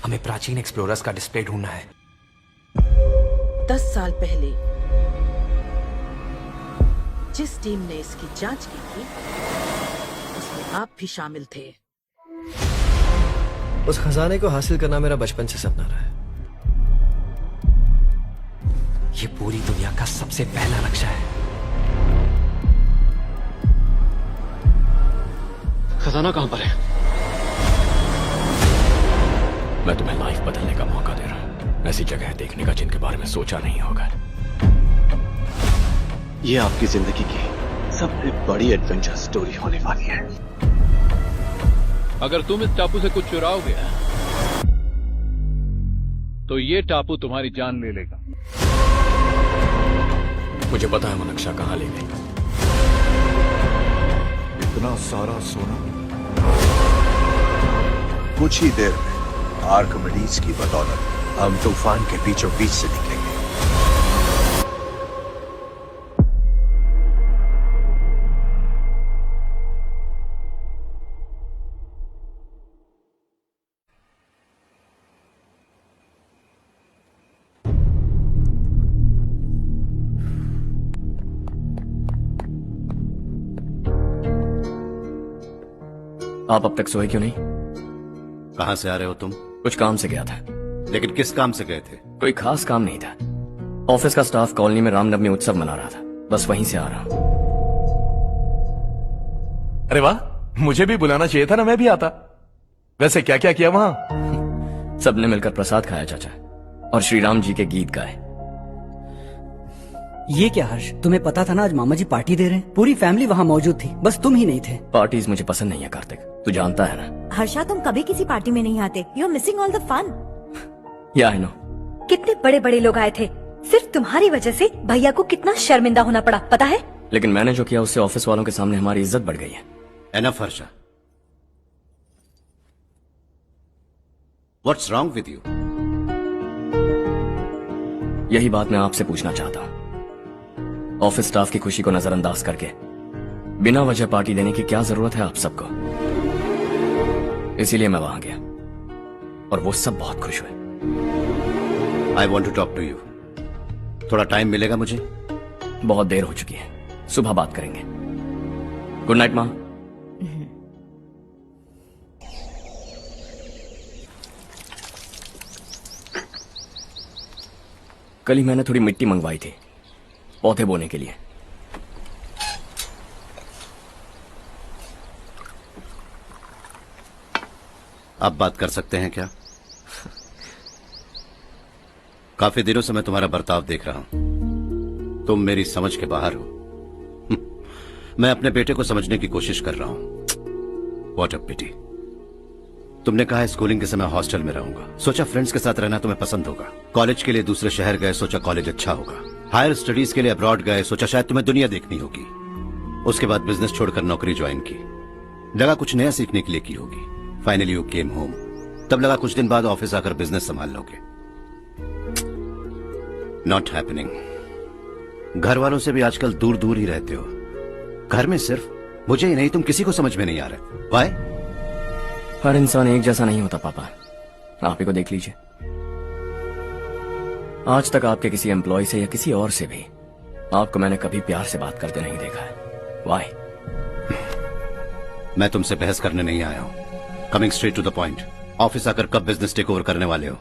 हमें प्राचीन एक्सप्लोरर्स का डिस्प्ले ढूंढना है। 10 साल पहले जिस टीम ने इसकी जांच की थी उसमें आप भी शामिल थे। उस खजाने को हासिल करना मेरा बचपन से सपना रहा है। ये पूरी दुनिया का सबसे पहला नक्शा है। खजाना कहां पर है? मैं तुम्हें लाइफ बदलने का मौका दे रहा हूं, ऐसी जगह देखने का जिनके बारे में सोचा नहीं होगा। ये आपकी जिंदगी की सबसे बड़ी एडवेंचर स्टोरी होने वाली है। अगर तुम इस टापू से कुछ चुराओगे तो ये टापू तुम्हारी जान ले लेगा। मुझे पता है वो नक्शा कहां ले गई। इतना सारा सोना कुछ ही देर में आर्किमिडीज की बदौलत हम तूफान के बीचों बीच से निकलेंगे। आप अब तक सोए क्यों नहीं? कहां से आ रहे हो तुम? कुछ काम से गया था। लेकिन किस काम से गए थे? कोई खास काम नहीं था। ऑफिस का स्टाफ कॉलोनी में रामनवमी उत्सव मना रहा था, बस वहीं से आ रहा हूं। अरे वाह, मुझे भी बुलाना चाहिए था ना, मैं भी आता। वैसे क्या क्या किया वहां? सबने मिलकर प्रसाद खाया चाचा, और श्री राम जी के गीत गाए। ये क्या हर्ष, तुम्हें पता था ना आज मामा जी पार्टी दे रहे हैं? पूरी फैमिली वहाँ मौजूद थी, बस तुम ही नहीं थे। पार्टीज मुझे पसंद नहीं है कार्तिक, तू जानता है ना। हर्षा, तुम कभी किसी पार्टी में नहीं आते। You are missing all the fun. Yeah I no. कितने बड़े बड़े लोग आए थे, सिर्फ तुम्हारी वजह से भैया को कितना शर्मिंदा होना पड़ा, पता है? लेकिन मैंने जो किया उससे ऑफिस वालों के सामने हमारी इज्जत बढ़ गई है। Enough Harsha, what's wrong with you? यही बात मैं आपसे पूछना चाहता हूँ। ऑफिस स्टाफ की खुशी को नजरअंदाज करके बिना वजह पार्टी देने की क्या जरूरत है आप सबको? इसीलिए मैं वहां गया और वो सब बहुत खुश हुए। I want to talk to you. थोड़ा टाइम मिलेगा मुझे? बहुत देर हो चुकी है, सुबह बात करेंगे। गुड नाइट माँ। कल ही मैंने थोड़ी मिट्टी मंगवाई थी पौधे बोने के लिए। आप बात कर सकते हैं क्या? काफी दिनों से मैं तुम्हारा बर्ताव देख रहा हूं। तुम मेरी समझ के बाहर हो। मैं अपने बेटे को समझने की कोशिश कर रहा हूं। व्हाट अ पिटी। तुमने कहा स्कूलिंग के समय हॉस्टल में रहूंगा, सोचा फ्रेंड्स के साथ रहना तुम्हें पसंद होगा। कॉलेज के लिए दूसरे शहर गए, सोचा कॉलेज अच्छा होगा। हायर स्टडीज के लिए अब्रॉड गए, सोचा शायद तुम्हें दुनिया देखनी होगी। उसके बाद बिजनेस छोड़कर नौकरी ज्वाइन की, लगा कुछ नया सीखने के लिए की होगी। फाइनली यू केम होम, तब लगा कुछ दिन बाद ऑफिस आकर बिजनेस संभाल लोगे। Not happening. घर वालों से भी आजकल दूर दूर ही रहते हो। घर में सिर्फ मुझे ही नहीं, तुम किसी को समझ में नहीं आ रहे। वाई? हर इंसान एक जैसा नहीं होता पापा, आप ही को देख लीजिए। आज तक आपके किसी एम्प्लॉय से या किसी और से भी आपको मैंने कभी प्यार से बात करते नहीं देखा है। वाई? मैं तुमसे बहस करने नहीं आया हूं। Coming straight to the point, office आकर कब बिजनेस टेक ओवर करने वाले हो?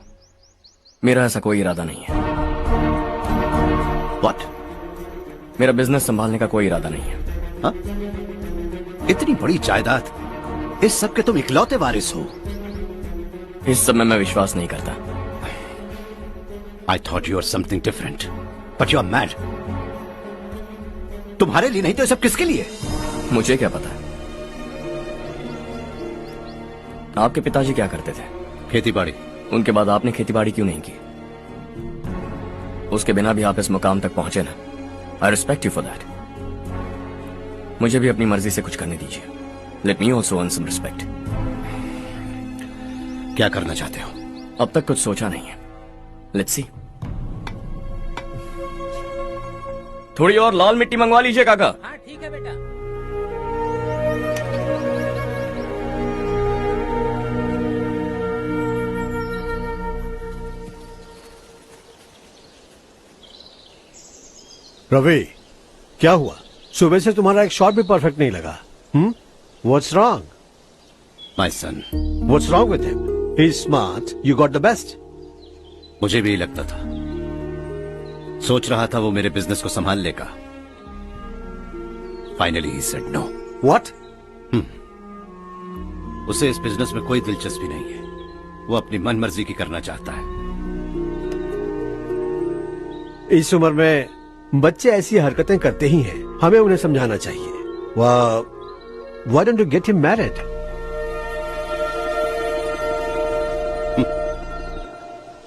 मेरा ऐसा कोई इरादा नहीं है। व्हाट? मेरा बिजनेस संभालने का कोई इरादा नहीं है। हा? इतनी बड़ी जायदाद, इस सब के तुम इकलौते वारिस हो। इस सब में मैं विश्वास नहीं करता। I thought you were something different, but you are mad. तुम्हारे लिए नहीं तो ये सब किसके लिए? मुझे क्या पता। आपके पिताजी क्या करते थे? खेतीबाड़ी। उनके बाद आपने खेतीबाड़ी क्यों नहीं की? उसके बिना भी आप इस मुकाम तक पहुंचे ना। I respect you for that. मुझे भी अपनी मर्जी से कुछ करने दीजिए। Let me also earn some respect. क्या करना चाहते हो? अब तक कुछ सोचा नहीं है। Let's see. थोड़ी और लाल मिट्टी मंगवा लीजिए काका। हाँ ठीक है बेटा। रवि, क्या हुआ? सुबह से तुम्हारा एक शॉट भी परफेक्ट नहीं लगा. What's wrong? My son, What's wrong with him? He's smart. You got the best. मुझे भी लगता था. सोच रहा था वो मेरे बिजनेस को संभाल लेगा. Finally he said no. What? उसे इस बिजनेस में कोई दिलचस्पी नहीं है. वो अपनी मनमर्जी की करना चाहता है. इस उम्र में बच्चे ऐसी हरकतें करते ही हैं. हमें उन्हें समझाना चाहिए. Why don't you get him married?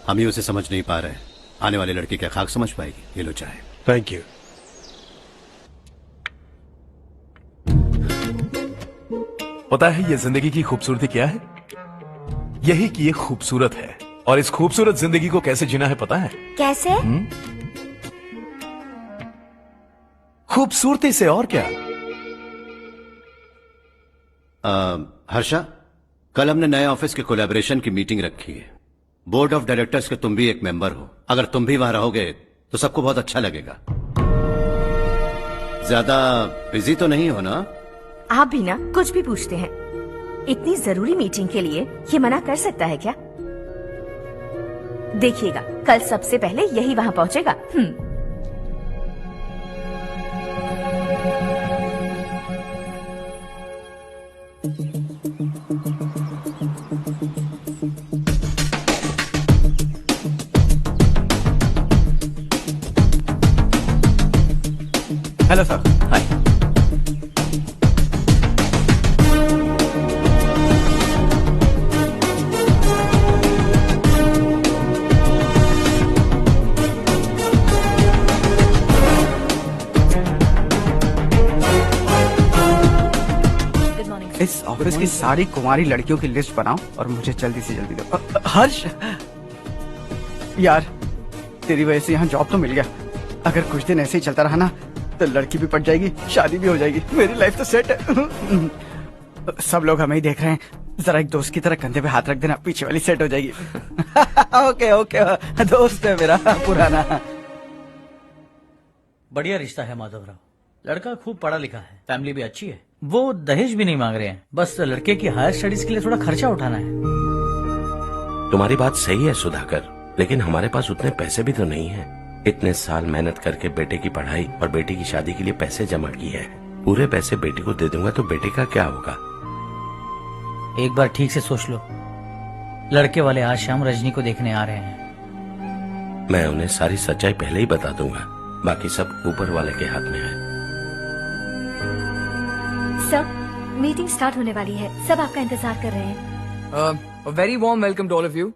हम ही उसे समझ नहीं पा रहे. आने वाली लड़की क्या खाक समझ पाएगी? ये लो चाहे. Thank you. पता है ये जिंदगी की खूबसूरती क्या है? यही कि ये खूबसूरत है. और इस खूबसूरत जिंदगी को कैसे जीना है पता है? कैसे? खूबसूरती से. और क्या? हर्षा, कल हमने नए ऑफिस के कोलैबोरेशन की मीटिंग रखी है. बोर्ड ऑफ डायरेक्टर्स के तुम भी एक मेंबर हो. अगर तुम भी वहां रहोगे तो सबको बहुत अच्छा लगेगा. ज्यादा बिजी तो नहीं हो ना? आप भी ना कुछ भी पूछते हैं. इतनी जरूरी मीटिंग के लिए ये मना कर सकता है क्या? देखिएगा, कल सबसे पहले यही वहां पहुंचेगा. Hello sir. हाय. इस ऑफिस की सारी कुंवारी लड़कियों की लिस्ट बनाओ और मुझे जल्दी से जल्दी दो. हर्ष, यार तेरी वजह से यहाँ जॉब तो मिल गया. अगर कुछ दिन ऐसे ही चलता रहा ना तो लड़की भी पट जाएगी, शादी भी हो जाएगी. मेरी लाइफ तो सेट है. सब लोग हमें ही देख रहे हैं. जरा एक दोस्त की तरह कंधे पे हाथ रख देना, पीछे वाली सेट हो जाएगी. ओके ओके, दोस्त है मेरा पुराना. बढ़िया रिश्ता है माधवराव. लड़का खूब पढ़ा लिखा है, फैमिली भी अच्छी है. वो दहेज भी नहीं मांग रहे हैं, बस लड़के की हायर स्टडीज के लिए थोड़ा खर्चा उठाना है. तुम्हारी बात सही है सुधाकर, लेकिन हमारे पास उतने पैसे भी तो नहीं है. इतने साल मेहनत करके बेटे की पढ़ाई और बेटी की शादी के लिए पैसे जमा किए हैं. पूरे पैसे बेटी को दे दूंगा तो बेटे का क्या होगा? एक बार ठीक से सोच लो. लड़के वाले आज शाम रजनी को देखने आ रहे हैं. मैं उन्हें सारी सच्चाई पहले ही बता दूंगा. बाकी सब ऊपर वाले के हाथ में है. सर, मीटिंग स्टार्ट होने वाली है. सब आपका इंतजार कर रहे हैं. A very warm welcome to all of you.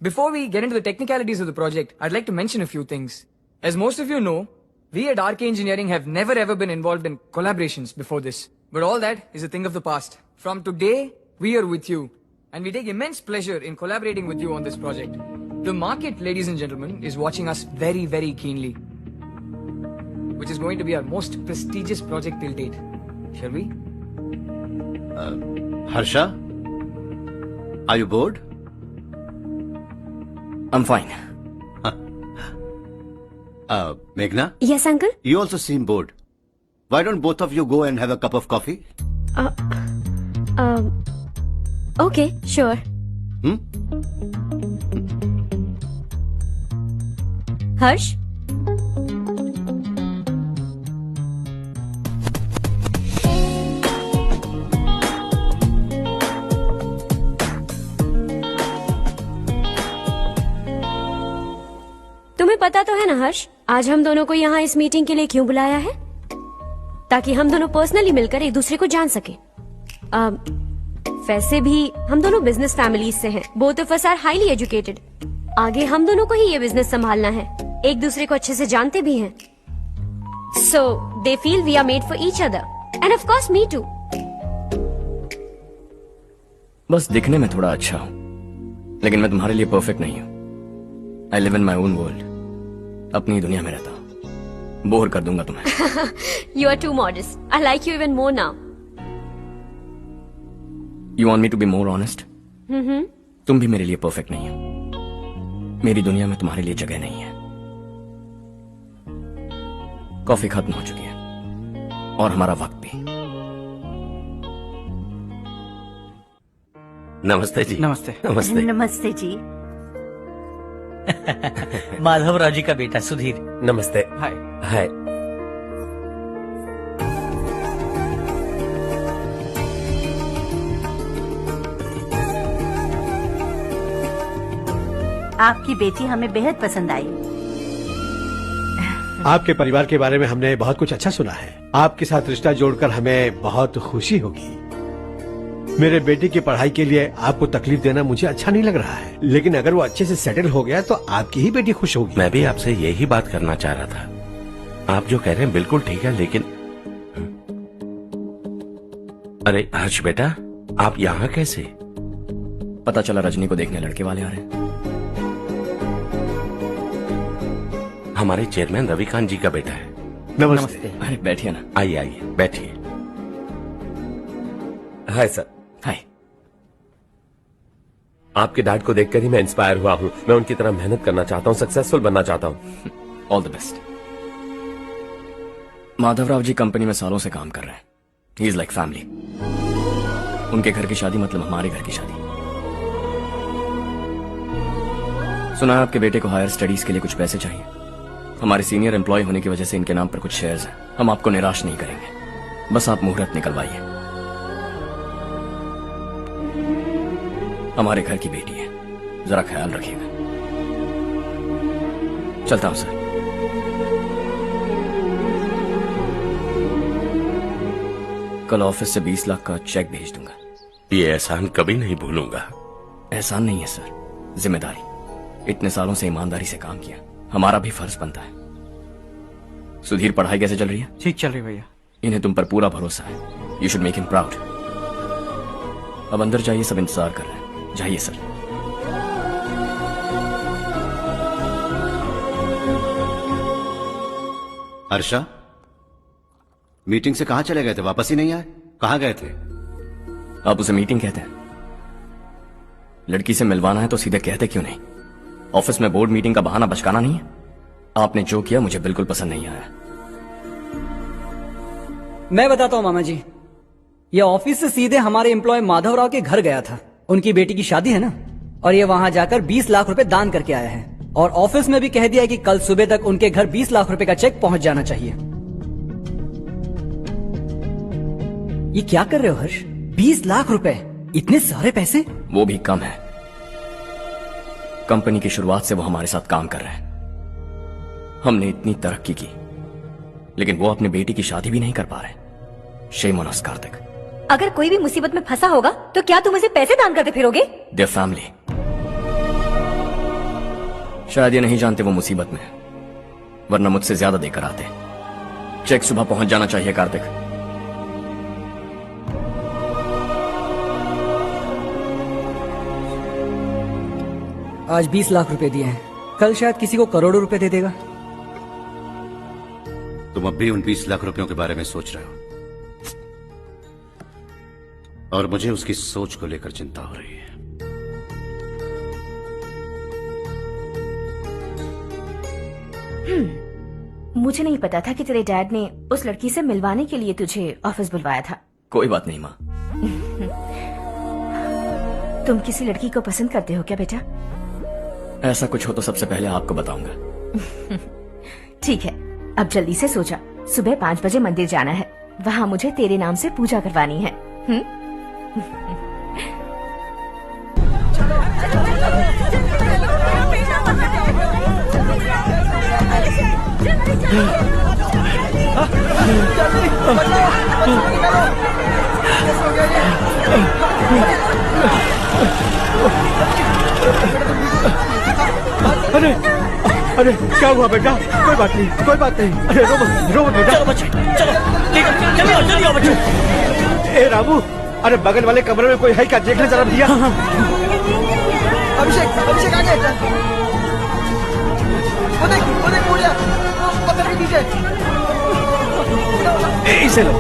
Before we get into the technicalities of the project, I'd like to mention a few things. As most of you know, we at RK Engineering have never ever been involved in collaborations before this. But all that is a thing of the past. From today, we are with you. And we take immense pleasure in collaborating with you on this project. The market, ladies and gentlemen, is watching us very, very keenly. Which is going to be our most prestigious project till date. Shall we? Harsha? Are you bored? I'm fine. Meghna? Yes, uncle? You also seem bored. Why don't both of you go and have a cup of coffee? Okay, sure. Harsh? तुम्हें पता तो है ना हर्ष, आज हम दोनों को यहाँ इस मीटिंग के लिए क्यों बुलाया है? ताकि हम दोनों पर्सनली मिलकर एक दूसरे को जान सके. वैसे भी हम दोनों बिजनेस फैमिलीज से हैं. Both of us are highly educated. आगे हम दोनों को ही ये बिजनेस संभालना है. एक दूसरे को अच्छे से जानते भी हैं. So they feel we are made for each other and of course me too. बस दिखने में थोड़ा अच्छा हूं, लेकिन मैं तुम्हारे लिए परफेक्ट नहीं हूं. I live in my own world. अपनी दुनिया में रहता हूं. बोर कर दूंगा तुम्हें. You are too modest. I like you even more now. You want me to be more honest? तुम भी मेरे लिए परफेक्ट नहीं हो. मेरी दुनिया में तुम्हारे लिए जगह नहीं है. कॉफी खत्म हो चुकी है और हमारा वक्त भी। नमस्ते जी। नमस्ते। नमस्ते। नमस्ते जी। माधवराव जी का बेटा सुधीर। नमस्ते। हाय। हाय। आपकी बेटी हमें बेहद पसंद आई। आपके परिवार के बारे में हमने बहुत कुछ अच्छा सुना है। आपके साथ रिश्ता जोड़कर हमें बहुत खुशी होगी। मेरे बेटे की पढ़ाई के लिए आपको तकलीफ देना मुझे अच्छा नहीं लग रहा है, लेकिन अगर वो अच्छे से सेटल हो गया तो आपकी ही बेटी खुश होगी। मैं भी आपसे यही बात करना चाह रहा था। आप जो कह रहे हैं बिल्कुल ठीक है, लेकिन अरे हर्ष बेटा, आप यहाँ कैसे? पता चला रजनी को देखने लड़के वाले आ रहे हैं। हमारे चेयरमैन रविकांत जी का बेटा है। नमस्ते। अरे बैठिए ना। आइए आइए बैठिए। Hi sir. हाय। आपके डैड को देखकर ही मैं इंस्पायर हुआ हूँ। मैं उनकी तरह मेहनत करना चाहता हूँ, सक्सेसफुल बनना चाहता हूँ। All the best. Madhavrao ji company में सालों से काम कर रहे हैं। He is like family. उनके घर की शादी मतलब हमारे घर की शादी। सुना है आपके बेटे को हायर स्टडीज के लिए कुछ पैसे चाहिए। हमारे सीनियर एम्प्लॉय होने की वजह से इनके नाम पर कुछ शेयर्स हैं। हम आपको निराश नहीं करेंगे, बस आप मुहूर्त निकलवाइए। हमारे घर की बेटी है, जरा ख्याल रखिएगा। चलता हूं सर। कल ऑफिस से 20 लाख का चेक भेज दूंगा। ये एहसान कभी नहीं भूलूंगा। एहसान नहीं है सर, जिम्मेदारी। इतने सालों से ईमानदारी से काम किया, हमारा भी फर्ज बनता है। सुधीर, पढ़ाई कैसे चल रही है? ठीक चल रही भैया। इन्हें तुम पर पूरा भरोसा है। You should make him proud. अब अंदर जाइए, सब इंतजार कर रहे हैं। जाइए सर। हर्षा, मीटिंग से कहां चले गए थे? वापस ही नहीं आए? कहां गए थे? आप उसे मीटिंग कहते हैं? लड़की से मिलवाना है तो सीधे कहते क्यों नहीं? ऑफिस में बोर्ड मीटिंग का बहाना बचकाना नहीं है। आपने जो किया मुझे बिल्कुल पसंद नहीं आया। मैं बताता हूँ मामा जी, ये ऑफिस से सीधे हमारे एम्प्लॉय माधवराव के घर गया था। उनकी बेटी की शादी है ना, और ये वहां जाकर 20 लाख रुपए दान करके आया है। और ऑफिस में भी कह दिया कि कल सुबह तक उनके घर 20 लाख रुपए का चेक पहुंच जाना चाहिए। ये क्या कर रहे हो हर्ष? 20 लाख रुपए, इतने सारे पैसे? वो भी कम है। कंपनी की शुरुआत से वो हमारे साथ काम कर रहे हैं। हमने इतनी तरक्की की, लेकिन वो अपनी बेटी की शादी भी नहीं कर पा रहे। Shame on us Kartik. अगर कोई भी मुसीबत में फंसा होगा तो क्या तुम उसे पैसे दान करते फिरोगे? Their family. शायद ये नहीं जानते वो मुसीबत में है, वरना मुझसे ज्यादा देकर आते। चेक सुबह पहुंच जाना चाहिए कार्तिक। आज 20 लाख रुपए दिए हैं, कल शायद किसी को करोड़ों रुपए दे देगा। तुम अब भी उन 20 लाख रुपयों के बारे में सोच रहे हो, और मुझे उसकी सोच को लेकर चिंता हो रही है। मुझे नहीं पता था कि तेरे डैड ने उस लड़की से मिलवाने के लिए तुझे ऑफिस बुलवाया था। कोई बात नहीं माँ। तुम किसी लड़की को पसंद करते हो क्या बेटा? ऐसा कुछ हो तो सबसे पहले आपको बताऊंगा। ठीक है, अब जल्दी से सो जा। सुबह 5 बजे मंदिर जाना है, वहाँ मुझे तेरे नाम से पूजा करवानी है। अरे अरे क्या हुआ बेटा? कोई बात नहीं, कोई बात नहीं। अरे रो मत बेटा। चलो बच्चे, चलो जल्दी आओ बच्चे। ए रामू, अरे बगल वाले कमरे में कोई है क्या? देखने जरा भैया। अभिषेक, अभिषेक आ गए। वो देख मुड़िया, पकड़ के नीचे। इसे लो।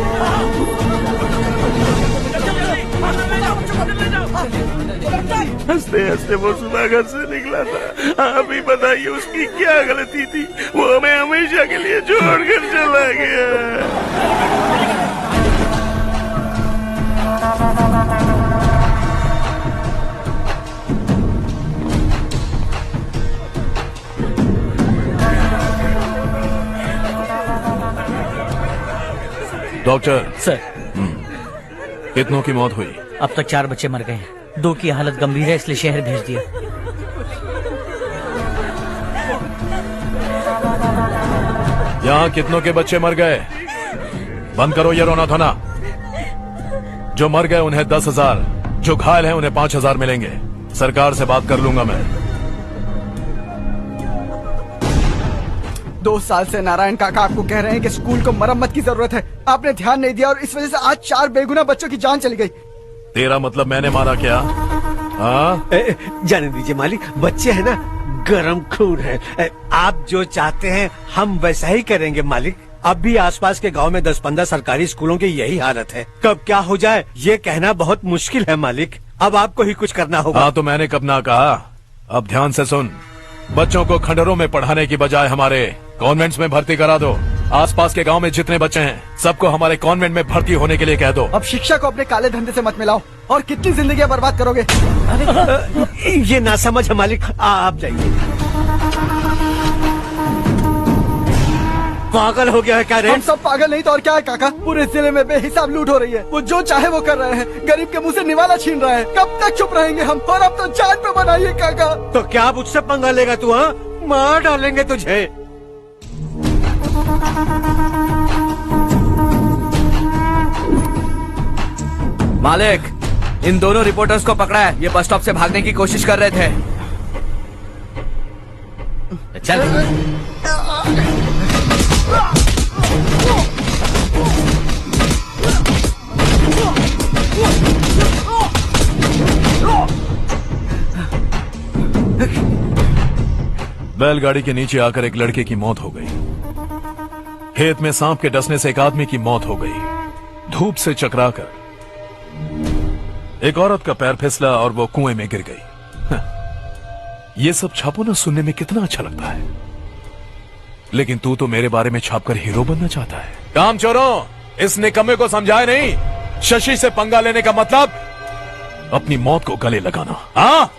हंसते हंसते वो सुधाकर से निकला था। आप ही बताइए उसकी क्या गलती थी, वो हमें हमेशा के लिए छोड़कर चला गया। डॉक्टर सर, कितनों की मौत हुई? अब तक 4 बच्चे मर गए हैं, 2 की हालत गंभीर है, इसलिए शहर भेज दिया। यहाँ कितनों के बच्चे मर गए? बंद करो ये रोना धोना। जो मर गए उन्हें 10,000, जो घायल हैं उन्हें 5,000 मिलेंगे। सरकार से बात कर लूंगा मैं। 2 साल से नारायण काका आपको कह रहे हैं कि स्कूल को मरम्मत की जरूरत है। आपने ध्यान नहीं दिया और इस वजह से आज 4 बेगुनाह बच्चों की जान चली गई। तेरा मतलब मैंने मारा क्या? हाँ, जाने दीजिए मालिक, बच्चे हैं ना, गरम खून है। आप जो चाहते हैं हम वैसा ही करेंगे मालिक। अब भी आसपास के गांव में 10-15 सरकारी स्कूलों की यही हालत है। कब क्या हो जाए ये कहना बहुत मुश्किल है मालिक। अब आपको ही कुछ करना होगा। हाँ तो मैंने कब ना कहा। अब ध्यान से सुन, बच्चों को खंडरों में पढ़ाने की बजाय हमारे कॉन्वेंट्स में भर्ती करा दो। आसपास के गांव में जितने बच्चे हैं सबको हमारे कॉन्वेंट में भर्ती होने के लिए कह दो। अब शिक्षा को अपने काले धंधे से मत मिलाओ। और कितनी जिंदगियां बर्बाद करोगे? ये ना समझ है मालिक, आप जाइए। पागल हो गया है क्या रे? हम सब पागल नहीं तो और क्या है काका। पूरे जिले में बेहिसाब लूट हो रही है। वो जो चाहे वो कर रहे हैं, गरीब के मुंह से निवाला छीन रहे हैं। कब तक चुप रहेंगे हम? और अब तो जान पे बनाइए काका। तो क्या अब उससे पंगा लेगा तू? हाँ, मार डालेंगे तुझे। मालिक, इन दोनों रिपोर्टर्स को पकड़ा है। ये बस स्टॉप से भागने की कोशिश कर रहे थे। चल। बैलगाड़ी के नीचे आकर एक लड़के की मौत हो गई। खेत में सांप के डसने से एक आदमी की मौत हो गई। धूप से चकराकर एक औरत का पैर फिसला और वो कुएं में गिर गई। ये सब छापो ना सुनने में कितना अच्छा लगता है, लेकिन तू तो मेरे बारे में छापकर हीरो बनना चाहता है। काम चोरों, इस निकम्मे को समझाए नहीं। शशि से पंगा लेने का मतलब अपनी मौत को गले लगाना। हाँ,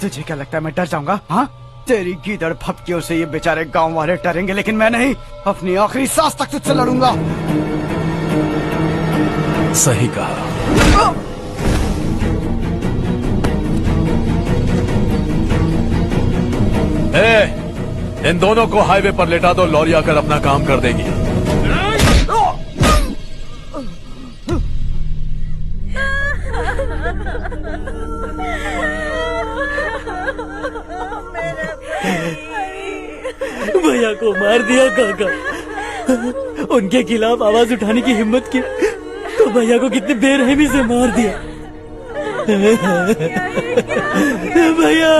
तुझे क्या लगता है मैं डर जाऊंगा? हाँ, तेरी गीदड़ फपकियों से ये बेचारे गांव वाले डरेंगे, लेकिन मैं नहीं। अपनी आखिरी सांस तक तुझसे लड़ूंगा। सही कहा। इन दोनों को हाईवे पर लेटा दो, लॉरी आकर अपना काम कर देगी। भैया को मार दिया काका। उनके खिलाफ आवाज उठाने की हिम्मत की तो भैया को कितने बेरहमी से मार दिया। भैया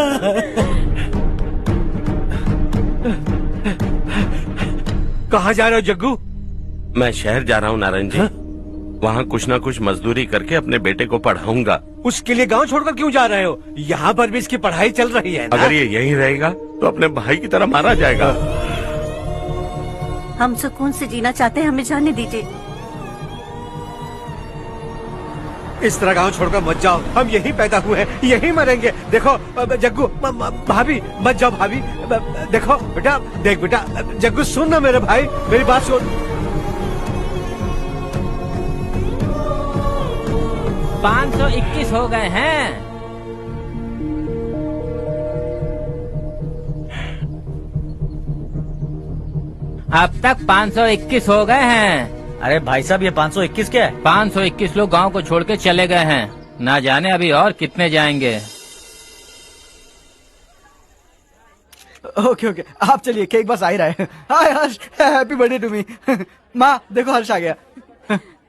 कहाँ जा रहे हो जग्गू? मैं शहर जा रहा हूँ नारायण जी। वहाँ कुछ ना कुछ मजदूरी करके अपने बेटे को पढ़ाऊंगा। उसके लिए गांव छोड़कर क्यों जा रहे हो? यहाँ पर भी इसकी पढ़ाई चल रही है ना? अगर ये यहीं रहेगा तो अपने भाई की तरह मारा जाएगा। हम सुकून से जीना चाहते हैं, हमें जाने दीजिए। इस तरह गांव छोड़कर मत जाओ। हम यहीं पैदा हुए हैं, यहीं मरेंगे। देखो जग्गू, भाभी मत जाओ। भाभी देखो बेटा, देख बेटा, जग्गू सुन ना मेरे भाई, मेरी बात सुन। 521 हो गए हैं। अब तक 521 हो गए हैं। अरे भाई साहब, ये 521 क्या है? 521 लोग गांव को छोड़ के चले गए हैं। ना जाने अभी और कितने जाएंगे। ओके ओके, आप चलिए, केक बस आ ही रहा है। हाय हर्ष, हैप्पी बर्थडे टू मी। माँ देखो, हर्ष आ गया।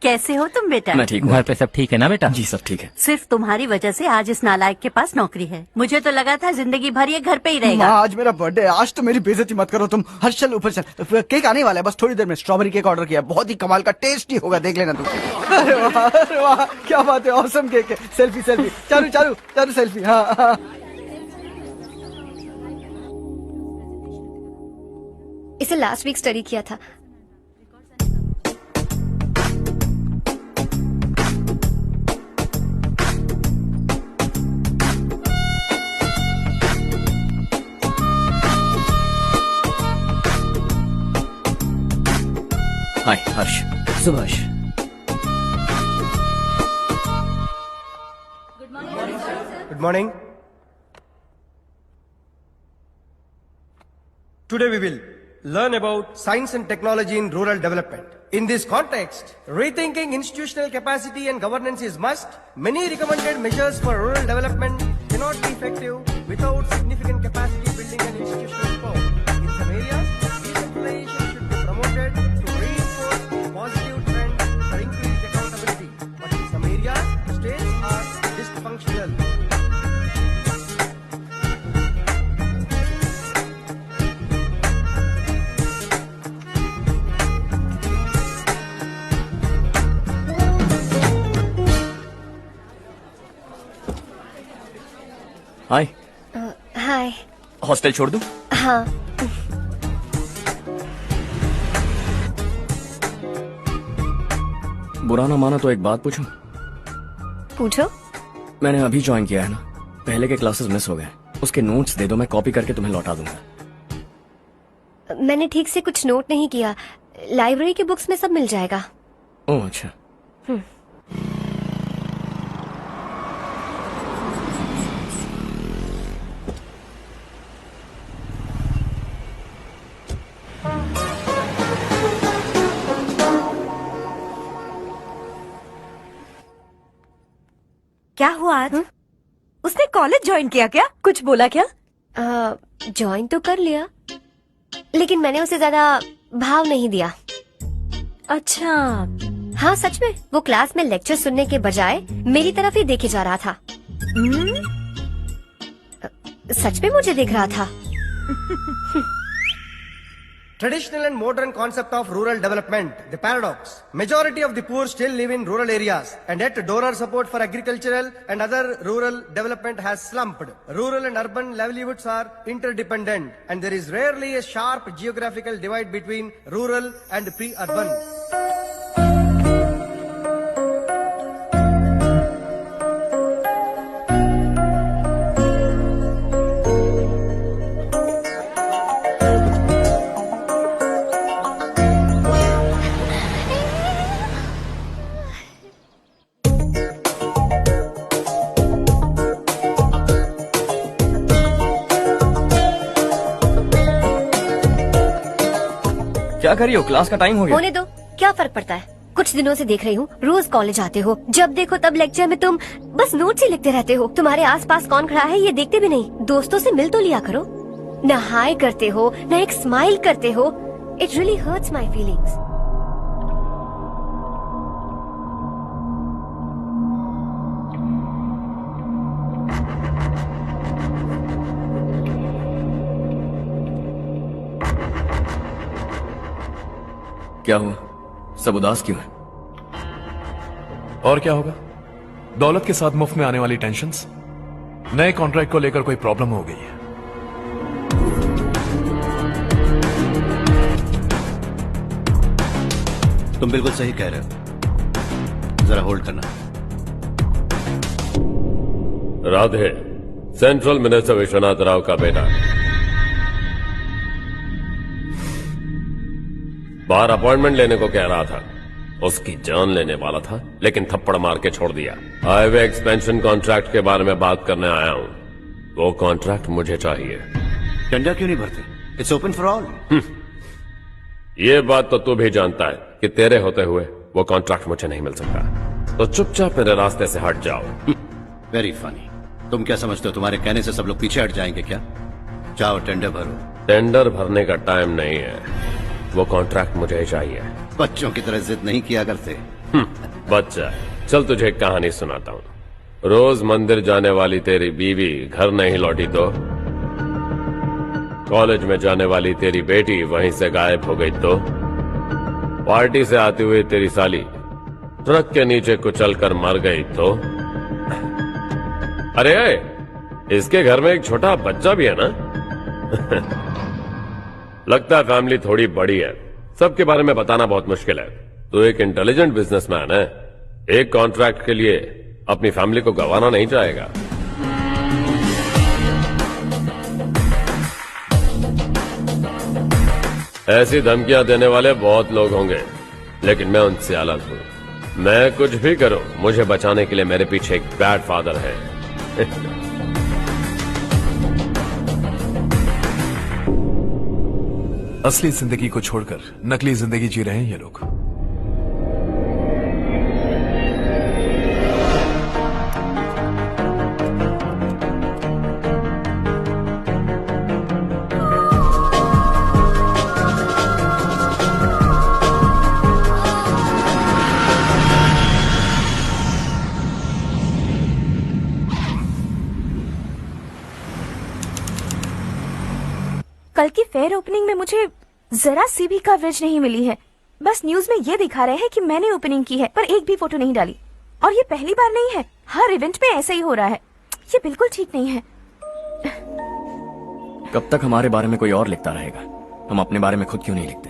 कैसे हो तुम बेटा? मैं ठीक हूँ। घर पे सब ठीक है ना बेटा? जी सब ठीक है। सिर्फ तुम्हारी वजह से आज इस नालायक के पास नौकरी है। मुझे तो लगा था जिंदगी भर ये घर पे ही रहेगा। माँ, आज मेरा बर्थडे है, आज तो मेरी बेइज्जती मत करो तुम। हर्ष चल ऊपर चल, केक आने वाला है, बस थोड़ी देर में। स्ट्रॉबेरी केक ऑर्डर किया, बहुत ही कमाल का, टेस्टी होगा, देख लेना तुम। अरे वाह, क्या बात है, ऑसम केक है। Selfie selfie, Charu Charu Charu selfie. हाँ। इसे लास्ट वीक स्टडी किया था। हाय हर्ष। Subhash. Good morning. Today we will learn about science and technology in rural development. In this context, rethinking institutional capacity and governance is must. Many recommended measures for rural development cannot be effective without significant capacity building and institutional support. In some areas, decentralization should be promoted to reinforce positive trends for increased accountability. But in some areas, states are dysfunctional. Hi. Hi. Hostel छोड़ दूं? हाँ। बुरा ना माना तो एक बात पूछूं? पूछो। मैंने अभी ज्वाइन किया है ना, पहले के क्लासेस मिस हो गए। उसके नोट्स दे दो, मैं कॉपी करके तुम्हें लौटा दूंगा। मैंने ठीक से कुछ नोट नहीं किया। लाइब्रेरी के बुक्स में सब मिल जाएगा। ओह अच्छा। क्या हुआ आज? उसने कॉलेज ज्वाइन किया क्या? कुछ बोला क्या? ज्वाइन तो कर लिया, लेकिन मैंने उसे ज्यादा भाव नहीं दिया। अच्छा। हाँ सच में, वो क्लास में लेक्चर सुनने के बजाय मेरी तरफ ही देखे जा रहा था। सच में मुझे देख रहा था। Traditional and modern concept of rural development, the paradox. Majority of the poor still live in rural areas, and yet donor support for agricultural and other rural development has slumped. Rural and urban livelihoods are interdependent, and there is rarely a sharp geographical divide between rural and pre-urban. क्या कर रही हो? Class का time हो गया। होने दो, क्या फर्क पड़ता है। कुछ दिनों से देख रही हूँ, रोज कॉलेज आते हो, जब देखो तब लेक्चर में तुम बस नोट्स ही लिखते रहते हो। तुम्हारे आसपास कौन खड़ा है ये देखते भी नहीं। दोस्तों से मिल तो लिया करो। न हाय करते हो, न एक स्माइल करते हो। It really hurts my feelings. क्या हुआ? सब उदास क्यों है? और क्या होगा? दौलत के साथ मुफ्त में आने वाली टेंशन्स। नए कॉन्ट्रैक्ट को लेकर कोई प्रॉब्लम हो गई है। तुम बिल्कुल सही कह रहे हो, जरा होल्ड करना। राधे सेंट्रल मिनिस्टर विश्वनाथ राव का बेटा बाहर अपॉइंटमेंट लेने को कह रहा था। उसकी जान लेने वाला था, लेकिन थप्पड़ मार के छोड़ दिया। हाईवे एक्सपेंशन कॉन्ट्रैक्ट के बारे में बात करने आया हूं। वो कॉन्ट्रैक्ट मुझे चाहिए। टेंडर क्यों नहीं भरते? It's open for all. ये बात तो तू भी जानता है कि तेरे होते हुए वो कॉन्ट्रैक्ट मुझे नहीं मिल सकता। तो चुपचाप मेरे रास्ते से हट जाओ। Very funny. तुम क्या समझते हो तुम्हारे कहने से सब लोग पीछे हट जाएंगे क्या? जाओ टेंडर भरो। टेंडर भरने का टाइम नहीं है, वो कॉन्ट्रैक्ट मुझे चाहिए। बच्चों की तरह जिद नहीं किया करते। बच्चा, चल तुझे एक कहानी सुनाता हूँ। रोज मंदिर जाने वाली तेरी बीवी घर नहीं लौटी तो, कॉलेज में जाने वाली तेरी बेटी वहीं से गायब हो गई तो, पार्टी से आती हुई तेरी साली ट्रक के नीचे कुचल कर मर गई तो, अरे इसके घर में एक छोटा बच्चा भी है ना। लगता है फैमिली थोड़ी बड़ी है, सबके बारे में बताना बहुत मुश्किल है। तो एक इंटेलिजेंट बिजनेसमैन है, एक कॉन्ट्रैक्ट के लिए अपनी फैमिली को गंवाना नहीं चाहेगा। ऐसी धमकियां देने वाले बहुत लोग होंगे, लेकिन मैं उनसे अलग हूं। मैं कुछ भी करूं, मुझे बचाने के लिए मेरे पीछे एक बैड फादर है। असली जिंदगी को छोड़कर नकली जिंदगी जी रहे हैं ये लोग। कल की फेयर ओपनिंग में मुझे जरा सी भी कवरेज नहीं मिली है। बस न्यूज में ये दिखा रहे हैं कि मैंने ओपनिंग की है, पर एक भी फोटो नहीं डाली। और ये पहली बार नहीं है, हर इवेंट में ऐसा ही हो रहा है। ये बिल्कुल ठीक नहीं है। कब तक हमारे बारे में कोई और लिखता रहेगा? हम अपने बारे में खुद क्यों नहीं लिखते?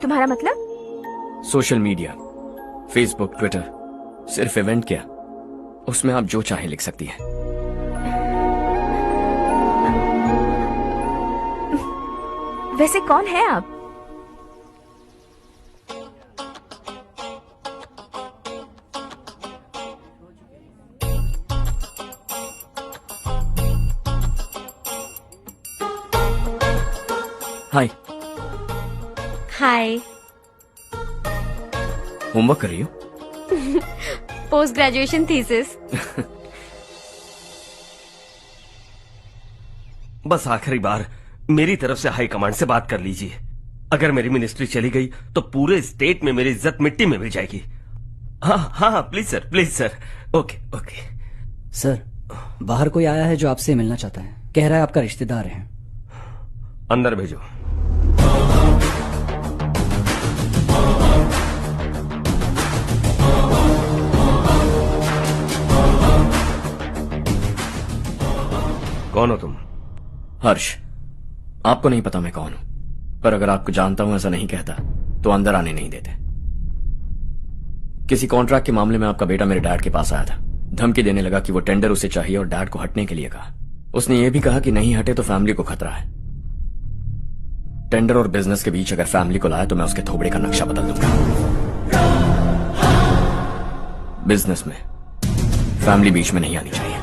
तुम्हारा मतलब? सोशल मीडिया, फेसबुक, ट्विटर, सिर्फ इवेंट क्या, उसमें आप जो चाहे लिख सकती हैं। वैसे कौन है आप? हाय। हाय। होमवर्क कर रही हो? Post graduation thesis. बस आखिरी बार मेरी तरफ से हाई कमांड से बात कर लीजिए। अगर मेरी मिनिस्ट्री चली गई तो पूरे स्टेट में मेरी इज्जत मिट्टी में मिल जाएगी। हाँ हाँ please sir, please sir. Okay okay sir, बाहर कोई आया है जो आपसे मिलना चाहता है। कह रहा है आपका रिश्तेदार है। अंदर भेजो। कौन हो तुम? हर्ष। आपको नहीं पता मैं कौन हूं, पर अगर आपको जानता हूं ऐसा नहीं कहता तो अंदर आने नहीं देते। किसी कॉन्ट्रैक्ट के मामले में आपका बेटा मेरे डैड के पास आया था। धमकी देने लगा कि वो टेंडर उसे चाहिए और डैड को हटने के लिए कहा। उसने ये भी कहा कि नहीं हटे तो फैमिली को खतरा है। टेंडर और बिजनेस के बीच अगर फैमिली को लाया तो मैं उसके थोबड़े का नक्शा बदल दूंगा। बिजनेस में फैमिली बीच में नहीं आनी चाहिए।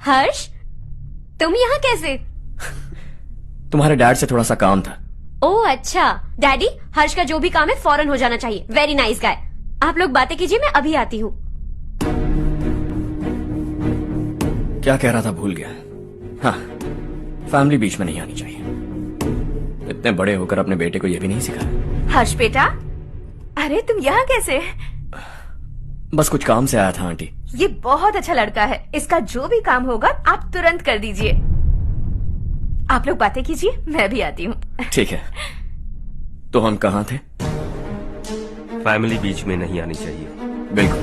हर्ष, तुम यहाँ कैसे? तुम्हारे डैड से थोड़ा सा काम था। ओह अच्छा। डैडी, हर्ष का जो भी काम है फौरन हो जाना चाहिए। Very nice guy. आप लोग बातें कीजिए, मैं अभी आती हूँ। क्या कह रहा था भूल गया। हाँ, फैमिली बीच में नहीं आनी चाहिए। इतने बड़े होकर अपने बेटे को यह भी नहीं सिखाया। हर्ष बेटा, अरे तुम यहाँ कैसे? बस कुछ काम से आया था आंटी। ये बहुत अच्छा लड़का है। इसका जो भी काम होगा आप तुरंत कर दीजिए। आप लोग बातें कीजिए, मैं भी आती हूँ। ठीक है। तो हम कहाँ थे? फैमिली बीच में नहीं आनी चाहिए। बिल्कुल।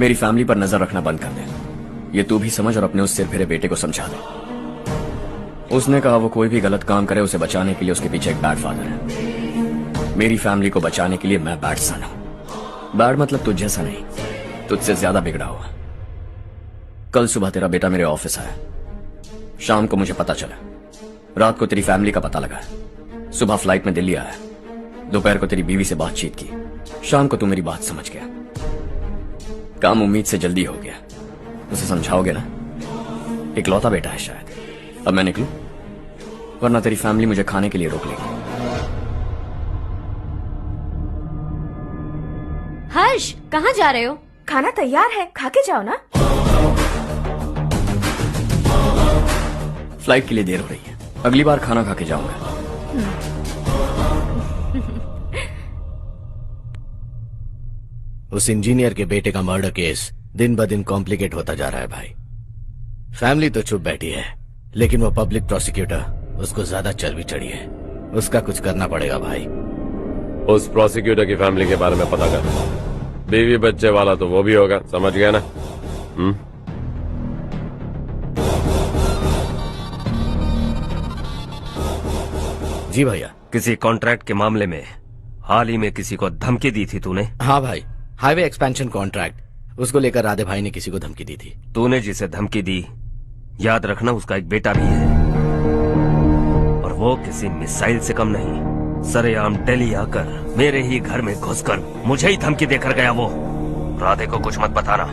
मेरी फैमिली पर नजर रखना बंद कर दे। ये तू भी समझ और अपने उस सिर फिरे बेटे को समझा दे। उसने कहा वो कोई भी गलत काम करे उसे बचाने के लिए उसके पीछे एक बैड फादर है। मेरी फैमिली को बचाने के लिए मैं बैड सन हूं। बैड मतलब तुझ जैसा नहीं, तुझसे ज्यादा बिगड़ा हुआ। कल सुबह तेरा बेटा मेरे ऑफिस आया। शाम को मुझे पता चला। रात को तेरी फैमिली का पता लगा। सुबह फ्लाइट में दिल्ली आया। दोपहर को तेरी बीवी से बातचीत की। शाम को तू मेरी बात समझ गया। काम उम्मीद से जल्दी हो गया। उसे समझाओगे ना? इकलौता बेटा है शायद। अब मैं निकलूं, वरना तेरी फैमिली मुझे खाने के लिए रोक लेगी। हर्ष, कहाँ जा रहे हो? खाना तैयार है, खा के जाओ ना। फ्लाइट के लिए देर हो रही है। अगली बार खाना खा के जाऊंगा। उस इंजीनियर के बेटे का मर्डर केस दिन ब दिन कॉम्प्लिकेट होता जा रहा है भाई। फैमिली तो चुप बैठी है, लेकिन वो पब्लिक प्रोसिक्यूटर उसको ज्यादा चर्बी चढ़ी है। उसका कुछ करना पड़ेगा भाई। उस प्रोसिक्यूटर की फैमिली के बारे में पता कर। बीवी बच्चे वाला तो वो भी होगा, समझ गया ना? जी भैया। किसी कॉन्ट्रैक्ट के मामले में हाल ही में किसी को धमकी दी थी तूने? हाँ भाई, हाईवे एक्सपेंशन कॉन्ट्रैक्ट, उसको लेकर राधे भाई ने किसी को धमकी दी थी। तूने जिसे धमकी दी, याद रखना उसका एक बेटा भी है, और वो किसी मिसाइल से कम नहीं। सरेआम दिल्ली आकर मेरे ही घर में घुसकर मुझे ही धमकी देकर गया वो। राधे को कुछ मत बताना,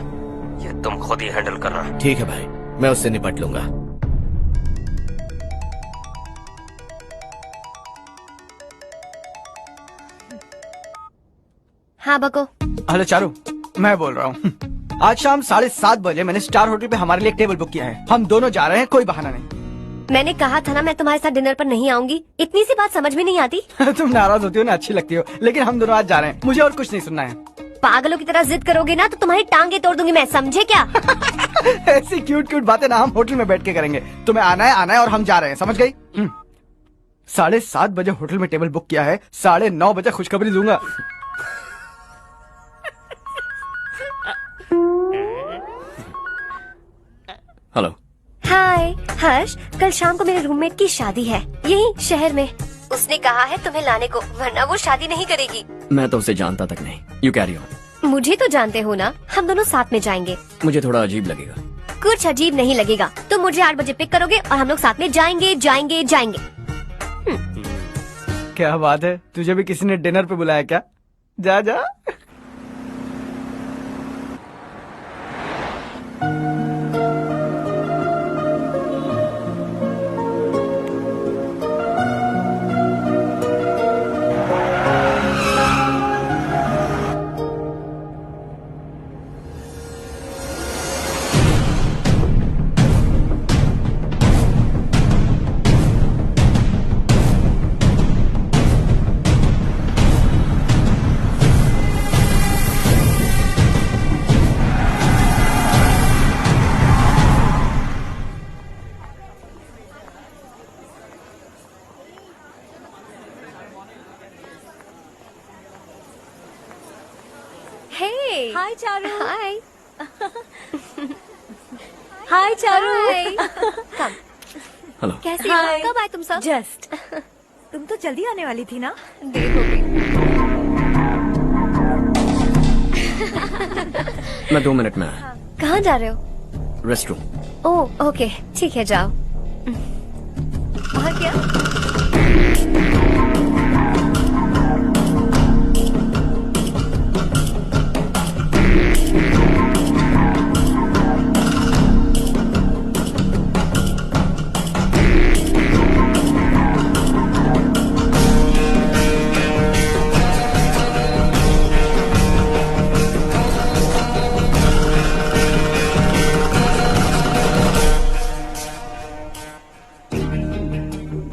ये तुम खुद ही हैंडल करना। ठीक है भाई, मैं उससे निपट लूंगा। हाँ बको। हेलो चारू, मैं बोल रहा हूँ। आज शाम 7:30 बजे मैंने स्टार होटल पे हमारे लिए एक टेबल बुक किया है। हम दोनों जा रहे हैं, कोई बहाना नहीं। मैंने कहा था ना मैं तुम्हारे साथ डिनर पर नहीं आऊंगी। इतनी सी बात समझ में नहीं आती? तुम नाराज होती हो ना, अच्छी लगती हो, लेकिन हम दोनों आज जा रहे हैं। मुझे और कुछ नहीं सुनना है। पागलों की तरह जिद करोगे ना तो तुम्हारी टांगे तोड़ दूंगी मैं, समझे क्या? ऐसी क्यूट क्यूट बातें ना हम होटल में बैठ के करेंगे। तुम्हें आना है और हम जा रहे हैं, समझ गई? 7:30 बजे होटल में टेबल बुक किया है, 9:30 बजे खुशखबरी दूंगा। हेलो। हाय हर्ष, कल शाम को मेरे रूममेट की शादी है यही शहर में। उसने कहा है तुम्हें लाने को, वरना वो शादी नहीं करेगी। मैं तो उसे जानता तक नहीं। You carry on. मुझे तो जानते हो ना, हम दोनों साथ में जाएंगे। मुझे थोड़ा अजीब लगेगा। कुछ अजीब नहीं लगेगा। तुम मुझे 8 बजे पिक करोगे और हम लोग साथ में जाएंगे जाएंगे जाएंगे। क्या बात है, तुझे भी किसी ने डिनर पे बुलाया क्या? जा जा। हाय चारू। हाय। हाय चारू। हेलो। कैसी हो? कब आए तुम सब? जस्ट। तुम तो जल्दी आने वाली थी ना? देर हो गई। मैं 2 मिनट में आया। कहाँ जा रहे हो? Rest room. ओह ओके, ठीक है जाओ। और क्या?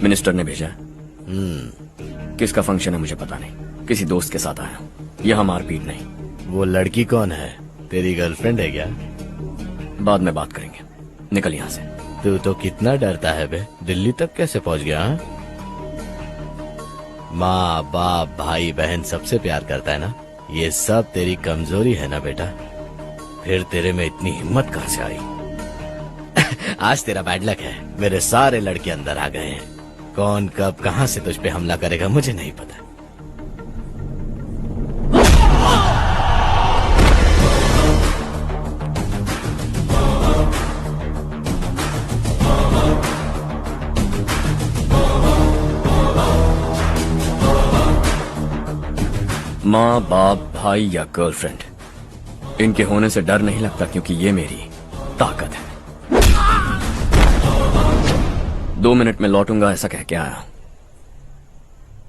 मिनिस्टर ने भेजा। किसका फंक्शन है मुझे पता नहीं, किसी दोस्त के साथ आया हूँ। यहाँ मारपीट नहीं। वो लड़की कौन है? तेरी गर्लफ्रेंड है क्या? बाद में बात करेंगे, निकल यहाँ से। तू तो कितना डरता है बे, दिल्ली तक कैसे पहुँच गया? माँ बाप भाई बहन सबसे प्यार करता है ना, ये सब तेरी कमजोरी है ना बेटा। फिर तेरे में इतनी हिम्मत कहाँ से आई? आज तेरा बैड लक है, मेरे सारे लड़के अंदर आ गए हैं। कौन कब कहां से तुझ पे हमला करेगा मुझे नहीं पता। माँ बाप भाई या गर्लफ्रेंड, इनके होने से डर नहीं लगता, क्योंकि ये मेरी ताकत है। 2 मिनट में लौटूंगा ऐसा कह के आया।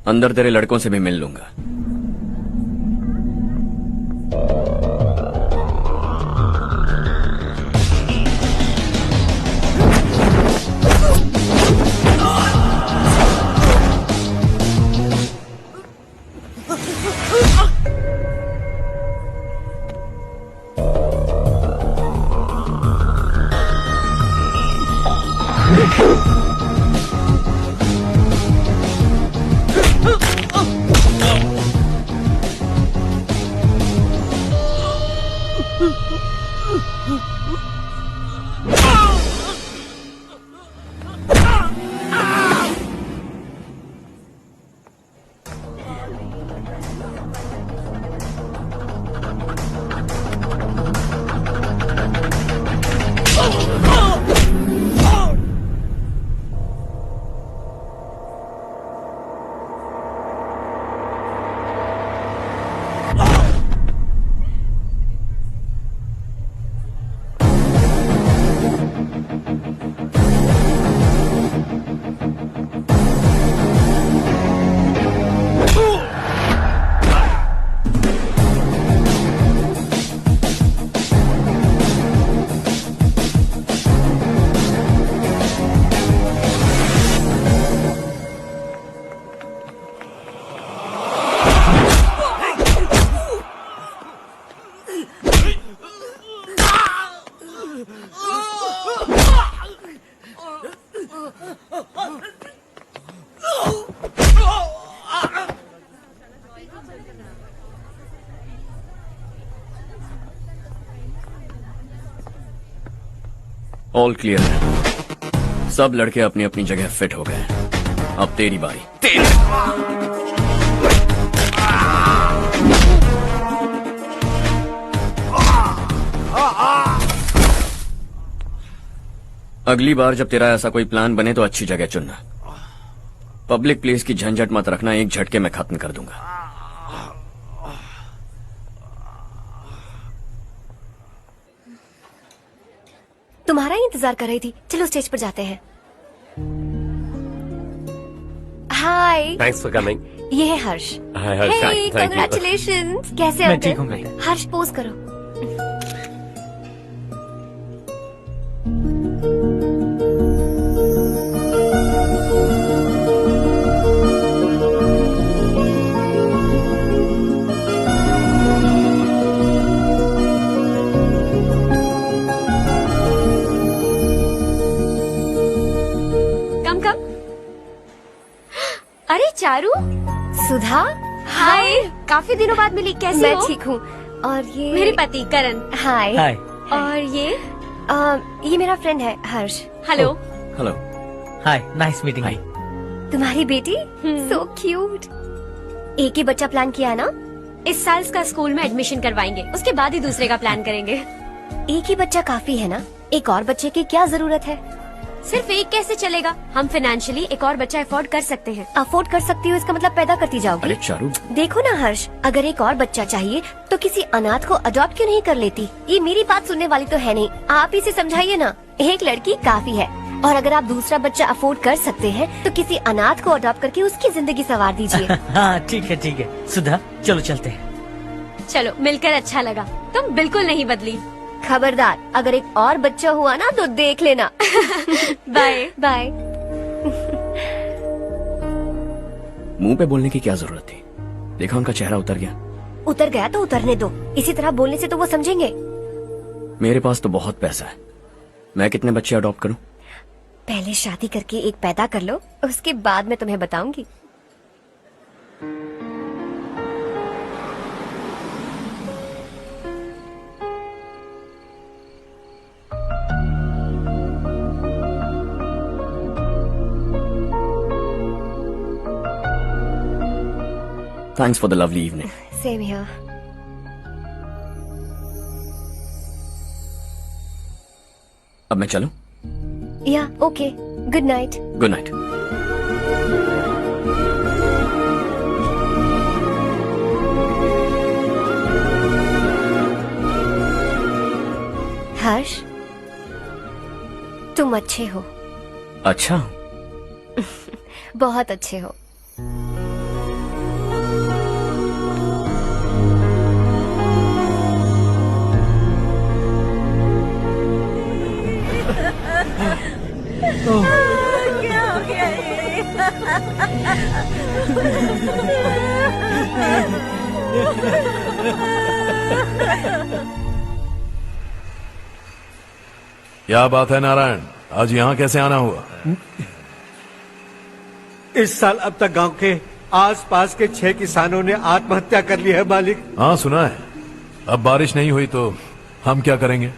अंदर तेरे लड़कों से भी मिल लूंगा। ऑल क्लियर है। सब लड़के अपनी अपनी जगह फिट हो गए। अब तेरी बारी। अगली बार जब तेरा ऐसा कोई प्लान बने तो अच्छी जगह चुनना। पब्लिक प्लेस की झंझट मत रखना, एक झटके में खत्म कर दूंगा। तुम्हारा ही इंतजार कर रही थी। चलो स्टेज पर जाते हैं। हाय। Thanks for coming. ये है Harsh. Hi Harsh, hey, thank you. Congratulations. कैसे हो? मैं ठीक हूँ बेटा। हर्ष पोज करो। अरे चारू, सुधा, हाय। काफी दिनों बाद मिली, कैसी हो? मैं ठीक हूँ। और ये मेरे पति करण। हाय। हाय। और ये मेरा फ्रेंड है Harsh. Hello. Hello. Hi, nice meeting you. तुम्हारी बेटी सो क्यूट। एक ही बच्चा प्लान किया है ना? इस साल इसका स्कूल में एडमिशन करवाएंगे, उसके बाद ही दूसरे का प्लान करेंगे। एक ही बच्चा काफी है ना? एक और बच्चे की क्या जरूरत है? सिर्फ एक कैसे चलेगा? हम फाइनेंशियली एक और बच्चा अफोर्ड कर सकते हैं। अफोर्ड कर सकती हो इसका मतलब पैदा करती जाओगी? अरे चारू, देखो ना हर्ष, अगर एक और बच्चा चाहिए तो किसी अनाथ को अडॉप्ट क्यों नहीं कर लेती? ये मेरी बात सुनने वाली तो है नहीं, आप इसे समझाइए ना। एक लड़की काफी है, और अगर आप दूसरा बच्चा अफोर्ड कर सकते हैं तो किसी अनाथ को अडॉप्ट करके उसकी जिंदगी संवार दीजिए। हाँ ठीक है ठीक है। सुधा चलो चलते हैं। चलो, मिलकर अच्छा लगा। तुम बिल्कुल नहीं बदली। खबरदार, अगर एक और बच्चा हुआ ना तो देख लेना। Bye bye. मुंह पे बोलने की क्या जरूरत थी? देखा उनका चेहरा उतर गया। उतर गया तो उतरने दो, इसी तरह बोलने से तो वो समझेंगे। मेरे पास तो बहुत पैसा है, मैं कितने बच्चे अडॉप्ट करूं? पहले शादी करके एक पैदा कर लो, उसके बाद मैं तुम्हें बताऊंगी। Thanks for the lovely evening. Same here. अब मैं चलूं? Yeah, okay. Good night. Good night. हर्ष, तुम अच्छे हो। अच्छा। बहुत अच्छे हो। क्या हो गया क्या बात है नारायण, आज यहाँ कैसे आना हुआ? इस साल अब तक गांव के आसपास के 6 किसानों ने आत्महत्या कर ली है मालिक। हाँ सुना है। अब बारिश नहीं हुई तो हम क्या करेंगे?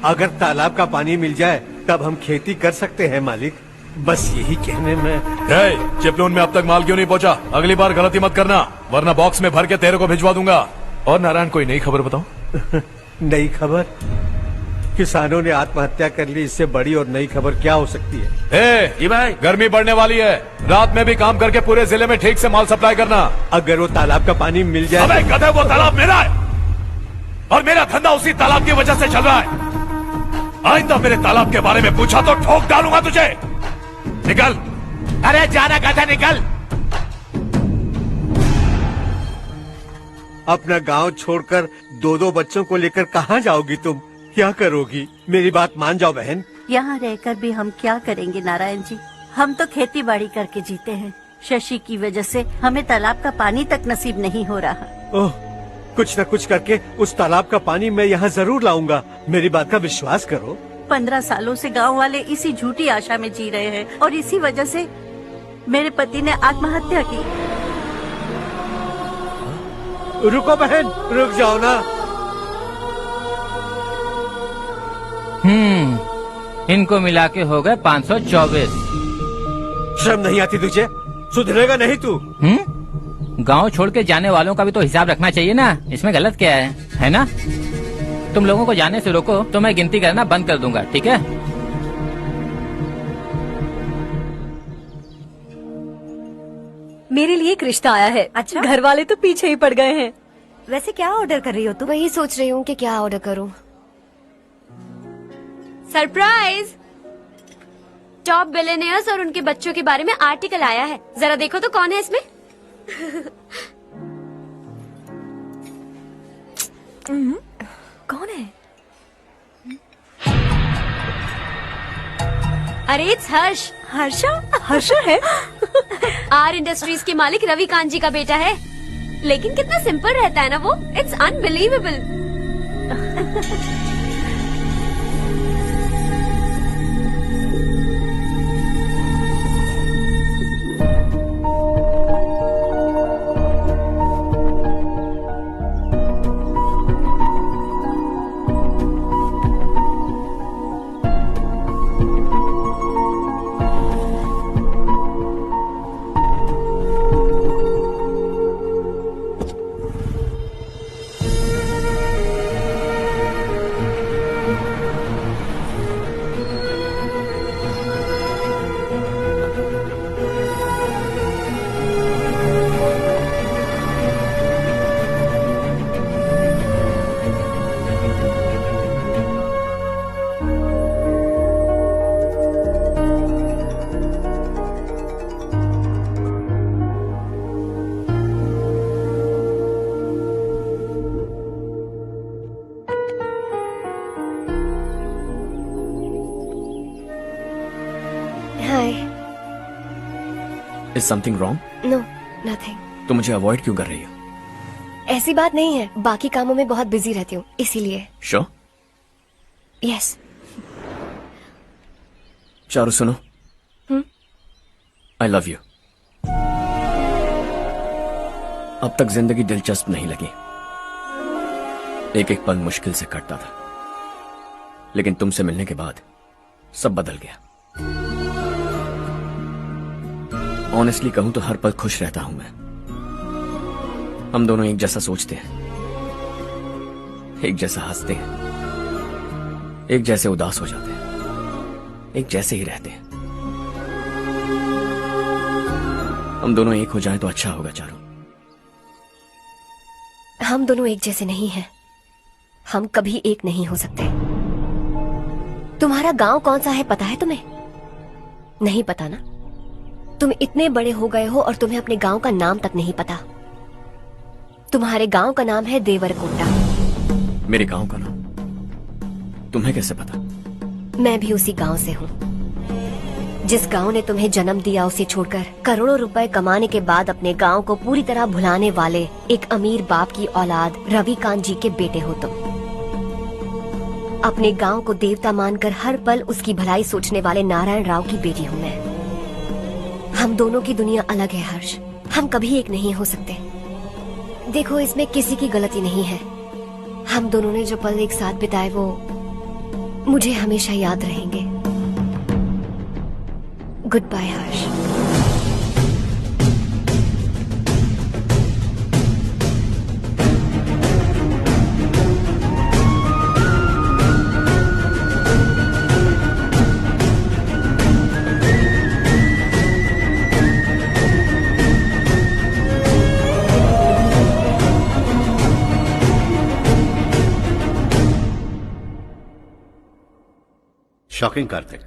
अगर तालाब का पानी मिल जाए तब हम खेती कर सकते हैं मालिक। बस यही कहने में। चिपलून में अब तक माल क्यों नहीं पहुंचा? अगली बार गलती मत करना, वरना बॉक्स में भर के तेरे को भिजवा दूंगा। और नारायण, कोई नई खबर बताओ। नई खबर? किसानों ने आत्महत्या कर ली, इससे बड़ी और नई खबर क्या हो सकती है? जी भाई, गर्मी बढ़ने वाली है, रात में भी काम करके पूरे जिले में ठीक से माल सप्लाई करना। अगर वो तालाब का पानी मिल जाए। अबे गधे, वो तालाब मेरा है और मेरा धंधा उसी तालाब की वजह से चल रहा है। आइंदा मेरे तालाब के बारे में पूछा तो ठोक डालूंगा तुझे। निकल। अरे जाना गधा, निकल। अपना गांव छोड़कर 2-2 बच्चों को लेकर कहाँ जाओगी तुम? क्या करोगी? मेरी बात मान जाओ बहन। यहाँ रहकर भी हम क्या करेंगे नारायण जी? हम तो खेती बाड़ी करके जीते हैं। शशि की वजह से हमें तालाब का पानी तक नसीब नहीं हो रहा। ओह, कुछ न कुछ करके उस तालाब का पानी मैं यहाँ जरूर लाऊंगा। मेरी बात का विश्वास करो। 15 सालों से गांव वाले इसी झूठी आशा में जी रहे हैं और इसी वजह से मेरे पति ने आत्महत्या की। रुको बहन, रुक जाओ ना। इनको मिला के हो गए 524। शर्म नहीं आती तुझे? सुधरेगा नहीं तू? गांव छोड़ के जाने वालों का भी तो हिसाब रखना चाहिए ना। इसमें गलत क्या है ना? तुम लोगों को जाने से रोको तो मैं गिनती करना बंद कर दूंगा, ठीक है? मेरे लिए एक रिश्ता आया है। अच्छा? घर वाले तो पीछे ही पड़ गए हैं। वैसे क्या ऑर्डर कर रही हो तुम? वही सोच रही हूँ कि क्या ऑर्डर करूँ। सरप्राइज! टॉप बिलियनियर्स और उनके बच्चों के बारे में आर्टिकल आया है। जरा देखो तो कौन है इसमें। कौन है? अरे इट्स हर्ष। हर्षा? हर्षा है? आर इंडस्ट्रीज के मालिक रवि कांत जी का बेटा है। लेकिन कितना सिंपल रहता है ना वो। It's unbelievable. Is something wrong? No, nothing. तो मुझे अवॉइड क्यों कर रही हो? ऐसी बात नहीं है, बाकी कामों में बहुत बिजी रहती हूँ इसीलिए। Sure? यस। चारू सुनो। I love you. अब तक जिंदगी दिलचस्प नहीं लगी। एक एक पल मुश्किल से कटता था, लेकिन तुमसे मिलने के बाद सब बदल गया। ऑनेस्टली कहूं तो हर पल खुश रहता हूं मैं। हम दोनों एक जैसा सोचते हैं, एक जैसा हंसते हैं, एक जैसे उदास हो जाते हैं, एक जैसे ही रहते हैं। हम दोनों एक हो जाएं तो अच्छा होगा चारू। हम दोनों एक जैसे नहीं हैं। हम कभी एक नहीं हो सकते। तुम्हारा गांव कौन सा है पता है तुम्हें? नहीं पता ना? तुम इतने बड़े हो गए हो और तुम्हें अपने गांव का नाम तक नहीं पता। तुम्हारे गांव का नाम है देवरकोंडा। मेरे गांव का नाम तुम्हें कैसे पता? मैं भी उसी गांव से हूँ। जिस गांव ने तुम्हें जन्म दिया उसे छोड़कर करोड़ों रुपए कमाने के बाद अपने गांव को पूरी तरह भुलाने वाले एक अमीर बाप की औलाद रवि कांत जी के बेटे हो तुम। अपने गांव को देवता मानकर हर पल उसकी भलाई सोचने वाले नारायण राव की बेटी हूँ मैं। हम दोनों की दुनिया अलग है हर्ष। हम कभी एक नहीं हो सकते। देखो, इसमें किसी की गलती नहीं है। हम दोनों ने जो पल एक साथ बिताए वो मुझे हमेशा याद रहेंगे। गुड बाय हर्ष। शॉकिंग कार्तिक,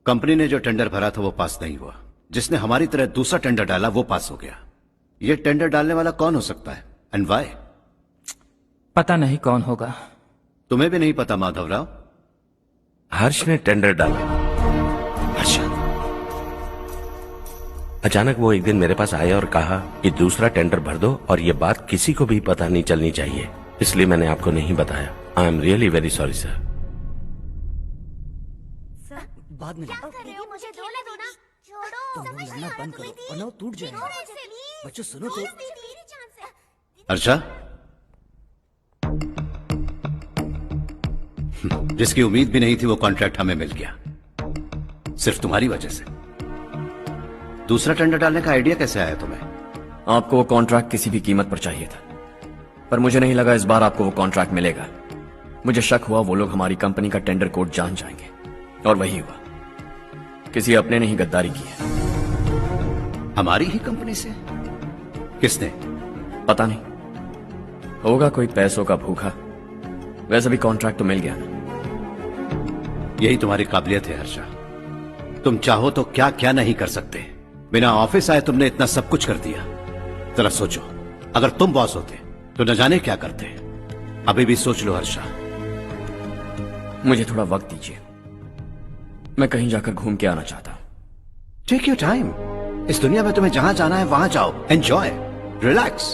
कंपनी ने जो टेंडर भरा था वो पास नहीं हुआ। जिसने हमारी तरह दूसरा टेंडर डाला वो पास हो गया। ये टेंडर डालने वाला कौन हो सकता है एंड व्हाई? पता नहीं कौन होगा। तुम्हें भी नहीं पता माधवराव? हर्ष ने टेंडर डाला। अच्छा। अचानक वो एक दिन मेरे पास आया और कहा कि दूसरा टेंडर भर दो और ये बात किसी को भी पता नहीं चलनी चाहिए, इसलिए मैंने आपको नहीं बताया। I am really very sorry sir. बाद में मुझे धोने दो ना। छोड़ो। तुम लोग लड़ना बंद करो वरना वो टूट जाएगा। बच्चों सुनो तो। अर्षा, जिसकी उम्मीद भी नहीं थी वो कॉन्ट्रैक्ट हमें मिल गया, सिर्फ तुम्हारी वजह से। दूसरा टेंडर डालने का आइडिया कैसे आया तुम्हें? आपको वो कॉन्ट्रैक्ट किसी भी कीमत पर चाहिए था, पर मुझे नहीं लगा इस बार आपको वो कॉन्ट्रैक्ट मिलेगा। मुझे शक हुआ वो लोग हमारी कंपनी का टेंडर कोड जान जाएंगे, और वही हुआ। किसी अपने ने ही गद्दारी की है। हमारी ही कंपनी से? किसने? पता नहीं, होगा कोई पैसों का भूखा। वैसे भी कॉन्ट्रैक्ट तो मिल गया ना। यही तुम्हारी काबिलियत है हर्षा, तुम चाहो तो क्या क्या नहीं कर सकते। बिना ऑफिस आए तुमने इतना सब कुछ कर दिया। जरा सोचो, अगर तुम बॉस होते तो न जाने क्या करते। अभी भी सोच लो हर्षा। मुझे थोड़ा वक्त दीजिए, मैं कहीं जाकर घूम के आना चाहता हूं। Take your time. इस दुनिया में तुम्हें जहां जाना है वहां जाओ, एंजॉय, रिलैक्स।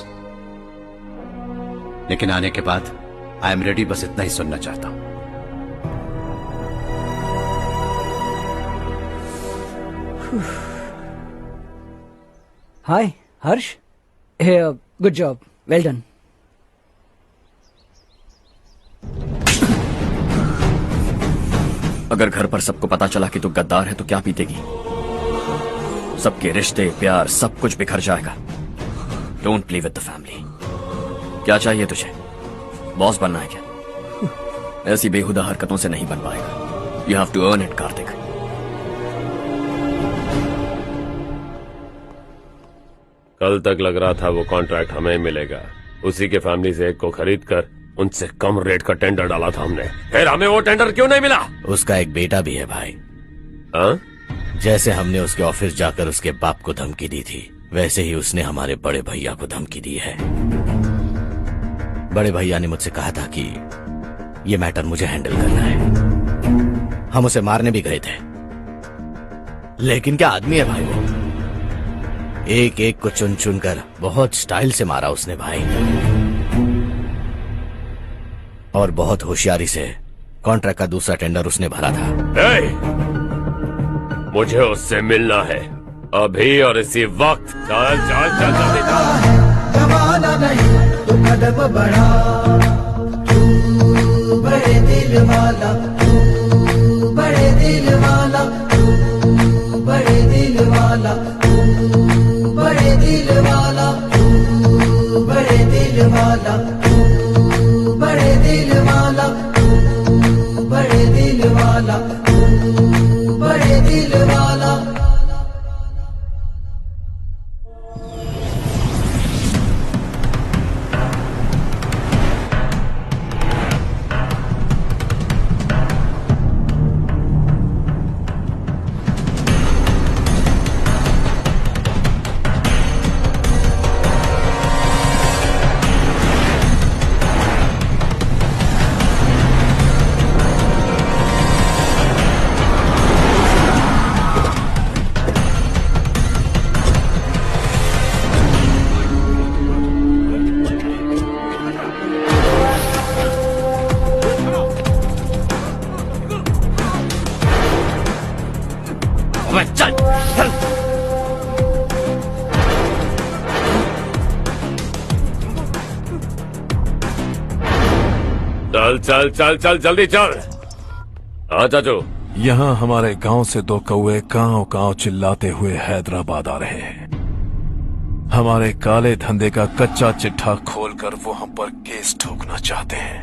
लेकिन आने के बाद आई एम रेडी, बस इतना ही सुनना चाहता हूं। Hi Harsh. Good job, well done. अगर घर पर सबको पता चला कि तू गद्दार है तो क्या पीतेगी? सबके रिश्ते, प्यार, सब कुछ बिखर जाएगा। Don't play with the family. क्या चाहिए तुझे? बॉस बनना है क्या? ऐसी बेहुदा हरकतों से नहीं बन पाएगा। You have to earn it Kartik. कल तक लग रहा था वो कॉन्ट्रैक्ट हमें मिलेगा। उसी के फैमिली से एक को खरीद कर उनसे कम रेट का टेंडर डाला था हमने, फिर हमें वो टेंडर क्यों नहीं मिला? उसका एक बेटा भी है भाई। हाँ? जैसे हमने उसके ऑफिस जाकर उसके बाप को धमकी दी थी, वैसे ही उसने हमारे बड़े भैया को धमकी दी है। बड़े भैया ने मुझसे कहा था कि ये मैटर मुझे हैंडल करना है। हम उसे मारने भी गए थे, लेकिन क्या आदमी है भाई वो। एक एक को चुन चुन कर बहुत स्टाइल से मारा उसने भाई, और बहुत होशियारी से कॉन्ट्रैक्ट का दूसरा टेंडर उसने भरा था। मुझे उससे मिलना है अभी और इसी वक्त। चल चल चल जल्दी चल। जमाना नहीं तू कदम बढ़ा, तू बड़े दिल वाला, तू बड़े दिल वाला, तू बड़े दिल वाला, तू बड़े दिल वाला, तू बड़े दिल वाला, तू बड़े दिल वाला, तू बड़े दिल वाला, तू बड़े दिल वाला। चल चल चल चल जल्दी चल। हाँ चाचू। यहाँ हमारे गांव से 2 कौवे कांव कांव चिल्लाते हुए हैदराबाद आ रहे हैं। हमारे काले धंधे का कच्चा चिट्ठा खोलकर वो हम पर केस ठोकना चाहते हैं।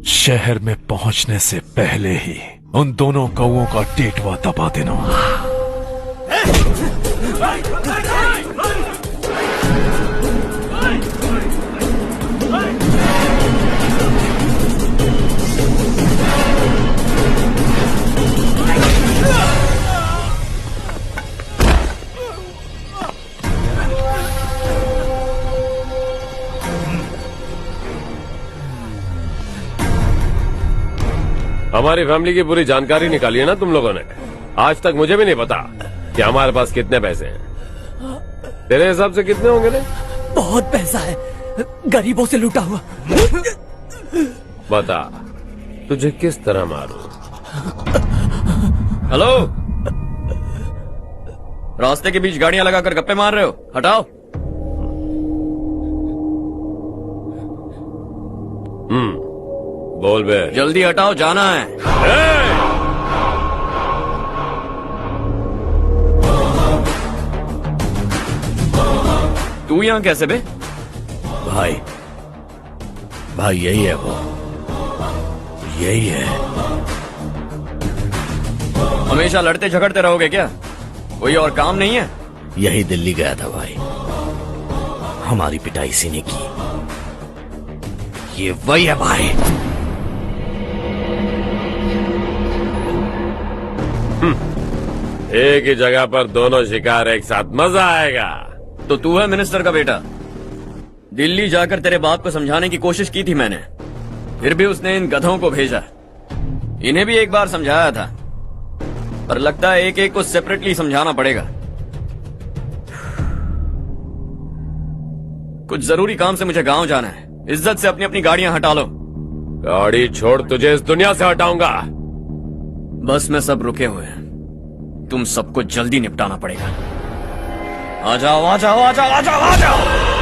शहर में पहुंचने से पहले ही उन दोनों कौवों का टेटवा दबा देना। हमारी फैमिली की पूरी जानकारी निकाली है ना तुम लोगों ने। आज तक मुझे भी नहीं पता कि हमारे पास कितने पैसे हैं। तेरे हिसाब से कितने होंगे रे? बहुत पैसा है, गरीबों से लूटा हुआ। बता तुझे किस तरह मारूं? हेलो, रास्ते के बीच गाड़ियां लगाकर गप्पे मार रहे हो, हटाओ। बोल बे। जल्दी हटाओ, जाना है। तू यहाँ कैसे बे? भाई यही है वो, यही है। हमेशा लड़ते झगड़ते रहोगे क्या? कोई और काम नहीं है? यही दिल्ली गया था भाई, हमारी पिटाई इसी ने की। ये वही है भाई। एक ही जगह पर दोनों शिकार एक साथ, मजा आएगा। तो तू है मिनिस्टर का बेटा? दिल्ली जाकर तेरे बाप को समझाने की कोशिश की थी मैंने, फिर भी उसने इन गधों को भेजा। इन्हें भी एक बार समझाया था, पर लगता है एक एक को सेपरेटली समझाना पड़ेगा। कुछ जरूरी काम से मुझे गांव जाना है। इज्जत से अपनी अपनी गाड़ियां हटा लो। गाड़ी छोड़, तुझे इस दुनिया से हटाऊंगा। बस में सब रुके हुए हैं, तुम सबको जल्दी निपटाना पड़ेगा। आ जाओ आ जाओ आ जाओ आ जाओ आ जाओ।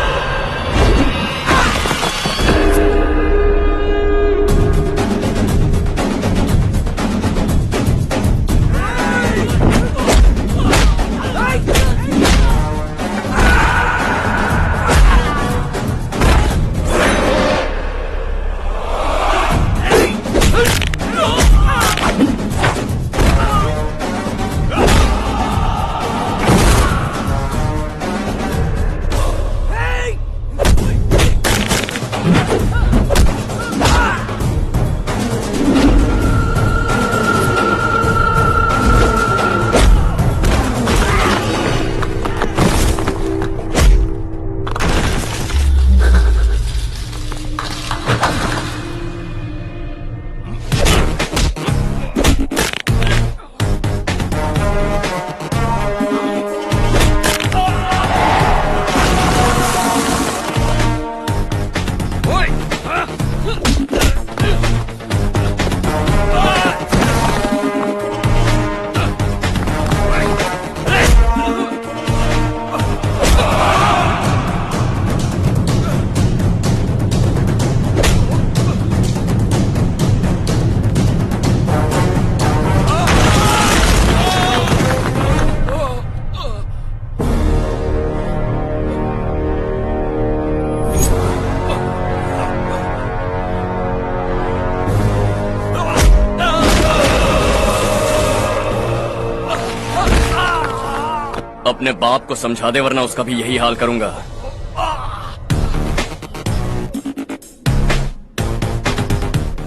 अपने बाप को समझा दे, वरना उसका भी यही हाल करूंगा।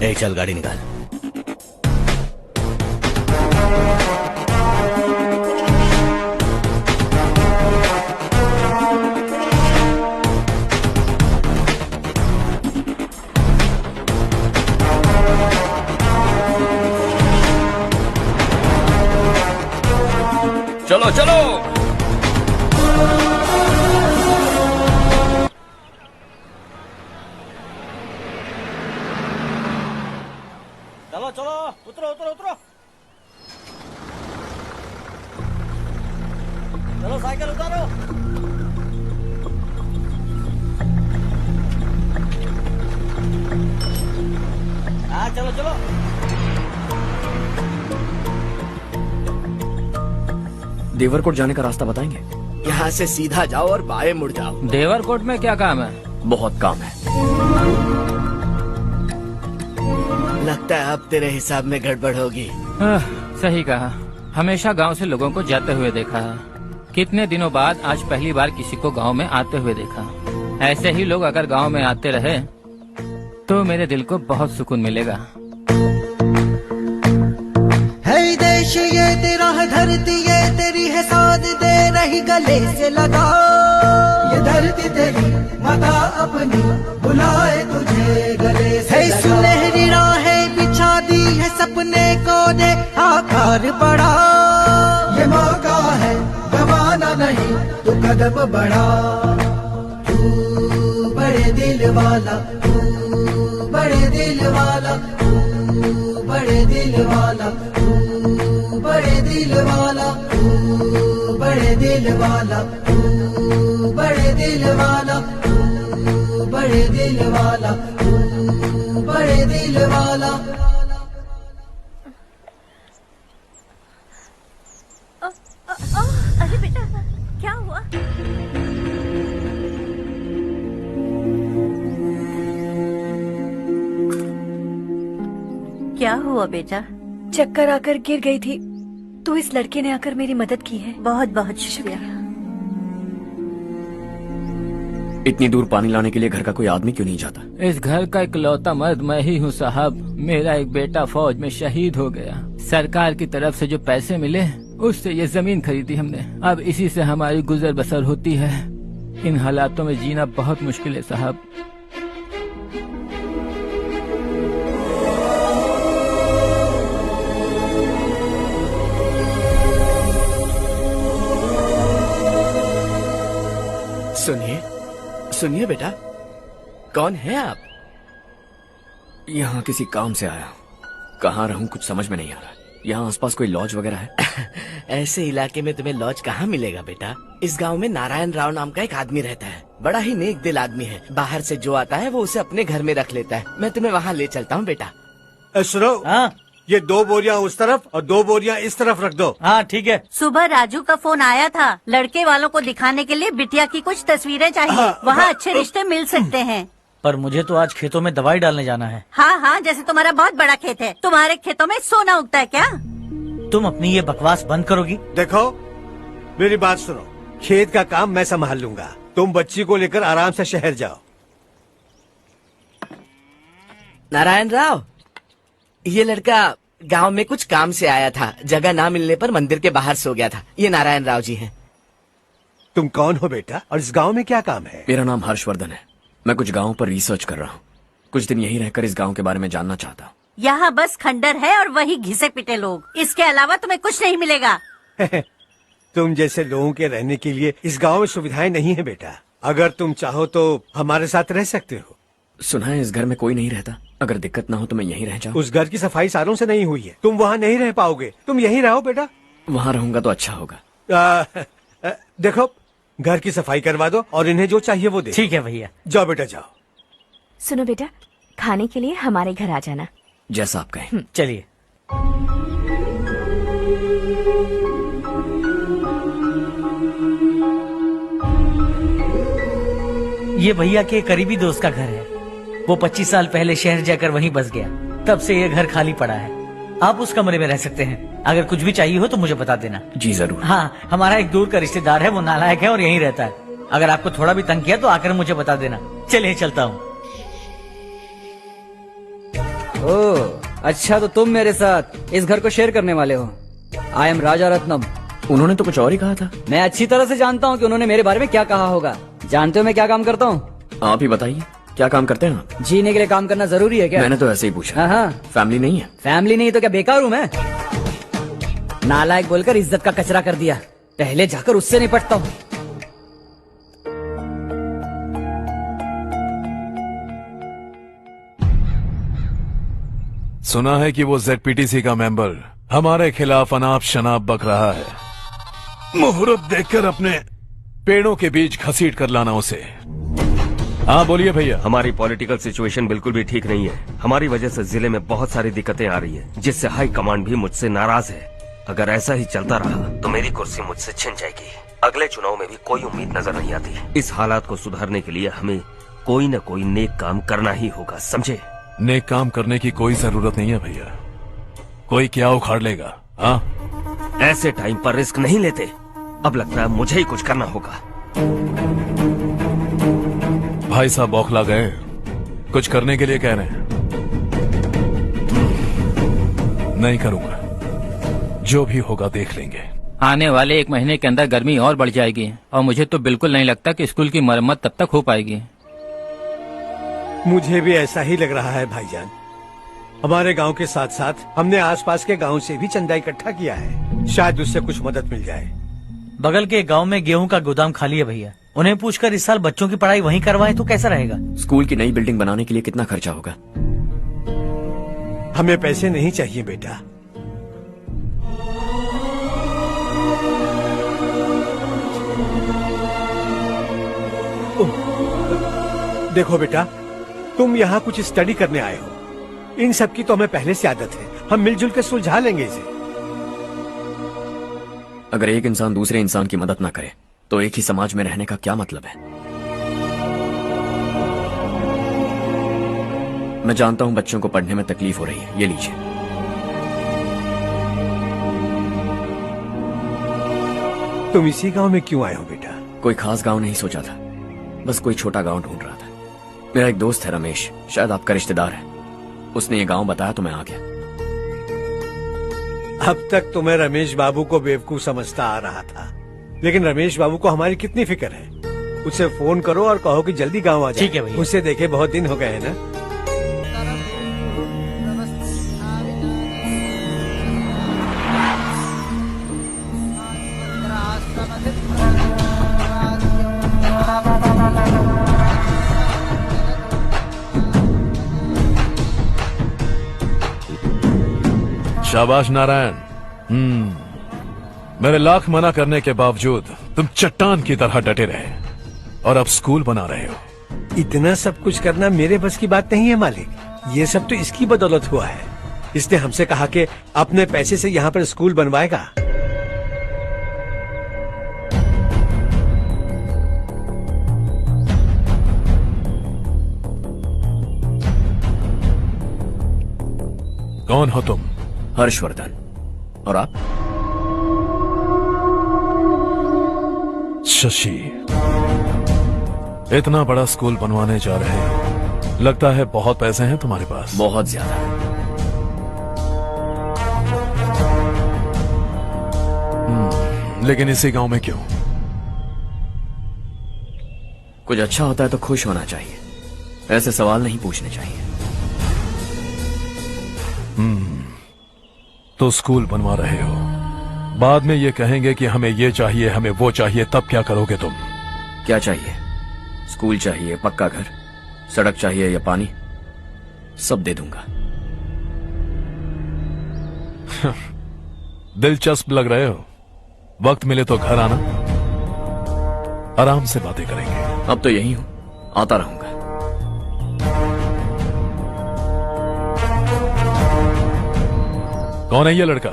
ए चल गाड़ी निकाल। चलो चलो। चलो चलो, उतरो उतरो उतरो। चलो साइकिल उतारो। हाँ चलो चलो। देवरकोट जाने का रास्ता बताएंगे? यहाँ से सीधा जाओ और बाएं मुड़ जाओ। देवरकोट में क्या काम है? बहुत काम है। लगता है अब तेरे हिसाब में गड़बड़ होगी। सही कहा। हमेशा गांव से लोगों को जाते हुए देखा है। कितने दिनों बाद आज पहली बार किसी को गांव में आते हुए देखा। ऐसे ही लोग अगर गांव में आते रहे तो मेरे दिल को बहुत सुकून मिलेगा। है देश ये तेरा है, धरती ये तेरी है, साथ दे रही गले से लगा। ये धरती तेरी माता अपनी बुलाए तुझे गले से लगा। सुनहरी राहें बिछा दी है, सपने को दे आकार बढ़ा। ये मौका है गवाना नहीं, तू कदम बढ़ा। तू बड़े दिल वाला, तू बड़े दिल वाला, तू बड़े दिल वाला, तू बड़े दिल वाला, तू बड़े दिल वाला, तू बड़े दिल वाला, तू बड़े दिल वाला, तू बड़े दिल वाला। अरे बेटा क्या हुआ? क्या हुआ बेटा? चक्कर आकर गिर गई थी तो इस लड़के ने आकर मेरी मदद की है। बहुत बहुत शुक्रिया। इतनी दूर पानी लाने के लिए घर का कोई आदमी क्यों नहीं जाता? इस घर का इकलौता मर्द मैं ही हूँ साहब। मेरा एक बेटा फौज में शहीद हो गया। सरकार की तरफ से जो पैसे मिले उससे ये जमीन खरीदी हमने। अब इसी से हमारी गुजर बसर होती है। इन हालातों में जीना बहुत मुश्किल है साहब। सुनिए सुनिए बेटा, कौन है आप? यहाँ किसी काम से आया। कहाँ रहूं कुछ समझ में नहीं आ रहा। यहाँ आसपास कोई लॉज वगैरह है? ऐसे इलाके में तुम्हें लॉज कहाँ मिलेगा बेटा। इस गांव में नारायण राव नाम का एक आदमी रहता है। बड़ा ही नेक दिल आदमी है। बाहर से जो आता है वो उसे अपने घर में रख लेता है। मैं तुम्हें वहाँ ले चलता हूँ बेटा। सुनो, ये 2 बोरियां उस तरफ और 2 बोरियां इस तरफ रख दो। हाँ ठीक है। सुबह राजू का फोन आया था, लड़के वालों को दिखाने के लिए बिटिया की कुछ तस्वीरें चाहिए। वहाँ अच्छे रिश्ते मिल सकते हैं। पर मुझे तो आज खेतों में दवाई डालने जाना है। हाँ हाँ, जैसे तुम्हारा बहुत बड़ा खेत है। तुम्हारे खेतों में सोना उगता है क्या? तुम अपनी ये बकवास बंद करोगी? देखो मेरी बात सुनो, खेत का काम मैं संभाल लूंगा। तुम बच्ची को लेकर आराम से शहर जाओ। नारायण राव, ये लड़का गांव में कुछ काम से आया था। जगह ना मिलने पर मंदिर के बाहर सो गया था। ये नारायण राव जी हैं। तुम कौन हो बेटा और इस गांव में क्या काम है? मेरा नाम हर्षवर्धन है। मैं कुछ गाँव पर रिसर्च कर रहा हूँ। कुछ दिन यहीं रहकर इस गाँव के बारे में जानना चाहता हूँ। यहाँ बस खंडर है और वही घिसे पिटे लोग। इसके अलावा तुम्हें कुछ नहीं मिलेगा। तुम जैसे लोगों के रहने के लिए इस गांव में सुविधाएं नहीं है बेटा। अगर तुम चाहो तो हमारे साथ रह सकते हो। सुना है इस घर में कोई नहीं रहता। अगर दिक्कत ना हो तो मैं यहीं रह जाऊँ। उस घर की सफाई सालों से नहीं हुई है। तुम वहाँ नहीं रह पाओगे। तुम यहीं रहो बेटा। वहाँ रहूंगा तो अच्छा होगा। देखो, घर की सफाई करवा दो और इन्हें जो चाहिए वो दे। ठीक है भैया। जाओ बेटा जाओ। सुनो बेटा, खाने के लिए हमारे घर आ जाना। जैसा आप कहें। चलिए। ये भैया के करीबी दोस्त का घर है। वो 25 साल पहले शहर जाकर वहीं बस गया। तब से ये घर खाली पड़ा है। आप उस कमरे में रह सकते हैं। अगर कुछ भी चाहिए हो तो मुझे बता देना। जी जरूर। हाँ, हमारा एक दूर का रिश्तेदार है, वो नालायक है और यहीं रहता है। अगर आपको थोड़ा भी तंग किया तो आकर मुझे बता देना। चलिए चलता हूँ। ओह अच्छा, तो तुम मेरे साथ इस घर को शेयर करने वाले हो। आई एम राजा रत्नम। उन्होंने तो कुछ और ही कहा था। मैं अच्छी तरह से जानता हूँ कि उन्होंने मेरे बारे में क्या कहा होगा। जानते हो मैं क्या काम करता हूँ? आप ही बताइए, क्या काम करते हैं आप? जीने के लिए काम करना जरूरी है क्या? मैंने तो ऐसे ही पूछा। हाँ। फैमिली नहीं है? फैमिली नहीं तो क्या बेकार हूँ मैं? नालायक बोलकर इज्जत का कचरा कर दिया। पहले जाकर उससे निपटता हूँ। सुना है कि वो ZPTC का मेंबर हमारे खिलाफ अनाप शनाप बक रहा है। मुहूर्त देखकर अपने पेड़ों के बीच घसीट कर लाना उसे। हाँ बोलिए भैया। हमारी पॉलिटिकल सिचुएशन बिल्कुल भी ठीक नहीं है। हमारी वजह से जिले में बहुत सारी दिक्कतें आ रही हैं, जिससे हाई कमांड भी मुझसे नाराज है। अगर ऐसा ही चलता रहा तो मेरी कुर्सी मुझसे छिन जाएगी। अगले चुनाव में भी कोई उम्मीद नजर नहीं आती। इस हालात को सुधारने के लिए हमें कोई न कोई नेक काम करना ही होगा, समझे? नेक काम करने की कोई जरूरत नहीं है भैया, कोई क्या उखाड़ लेगा। हाँ, ऐसे टाइम पर रिस्क नहीं लेते। अब लगता है मुझे ही कुछ करना होगा। भाई साहब बौखला गए, कुछ करने के लिए कह रहे हैं। नहीं करूंगा, जो भी होगा देख लेंगे। आने वाले 1 महीने के अंदर गर्मी और बढ़ जाएगी और मुझे तो बिल्कुल नहीं लगता कि स्कूल की मरम्मत तब तक हो पाएगी। मुझे भी ऐसा ही लग रहा है भाईजान। हमारे गांव के साथ साथ हमने आसपास के गांव से भी चंदा इकट्ठा किया है, शायद उससे कुछ मदद मिल जाए। बगल के गांव में गेहूं का गोदाम खाली है भैया, उन्हें पूछकर इस साल बच्चों की पढ़ाई वहीं करवाएं तो कैसा रहेगा? स्कूल की नई बिल्डिंग बनाने के लिए कितना खर्चा होगा? हमें पैसे नहीं चाहिए बेटा। देखो बेटा, तुम यहाँ कुछ स्टडी करने आए हो, इन सब की तो हमें पहले से आदत है। हम मिलजुल कर सुलझा लेंगे इसे। अगर एक इंसान दूसरे इंसान की मदद ना करे तो एक ही समाज में रहने का क्या मतलब है? मैं जानता हूं बच्चों को पढ़ने में तकलीफ हो रही है, ये लीजिए। तुम इसी गांव में क्यों आए हो बेटा? कोई खास गांव नहीं सोचा था, बस कोई छोटा गांव ढूंढ रहा था। मेरा एक दोस्त है रमेश, शायद आपका रिश्तेदार है, उसने ये गांव बताया तो मैं आ गया। अब तक तो मैं रमेश बाबू को बेवकूफ समझता आ रहा था, लेकिन रमेश बाबू को हमारी कितनी फिक्र है। उसे फोन करो और कहो कि जल्दी गांव आ जाए। ठीक है भैया। उसे देखे बहुत दिन हो गए हैं ना। शाबाश नारायण। मेरे लाख मना करने के बावजूद तुम चट्टान की तरह डटे रहे और अब स्कूल बना रहे हो। इतना सब कुछ करना मेरे बस की बात नहीं है मालिक, ये सब तो इसकी बदौलत हुआ है। इसने हमसे कहा कि अपने पैसे से यहाँ पर स्कूल बनवाएगा। कौन हो तुम? हर्षवर्धन। और आप? शशि। इतना बड़ा स्कूल बनवाने जा रहे हो, लगता है बहुत पैसे हैं तुम्हारे पास। बहुत ज्यादा। लेकिन इसी गांव में क्यों? कुछ अच्छा होता है तो खुश होना चाहिए, ऐसे सवाल नहीं पूछने चाहिए। तो स्कूल बनवा रहे हो, बाद में ये कहेंगे कि हमें ये चाहिए, हमें वो चाहिए, तब क्या करोगे तुम? क्या चाहिए? स्कूल चाहिए, पक्का घर, सड़क चाहिए या पानी, सब दे दूंगा। दिलचस्प लग रहे हो। वक्त मिले तो घर आना, आराम से बातें करेंगे। अब तो यही हूं, आता रहूंगा। कौन है ये लड़का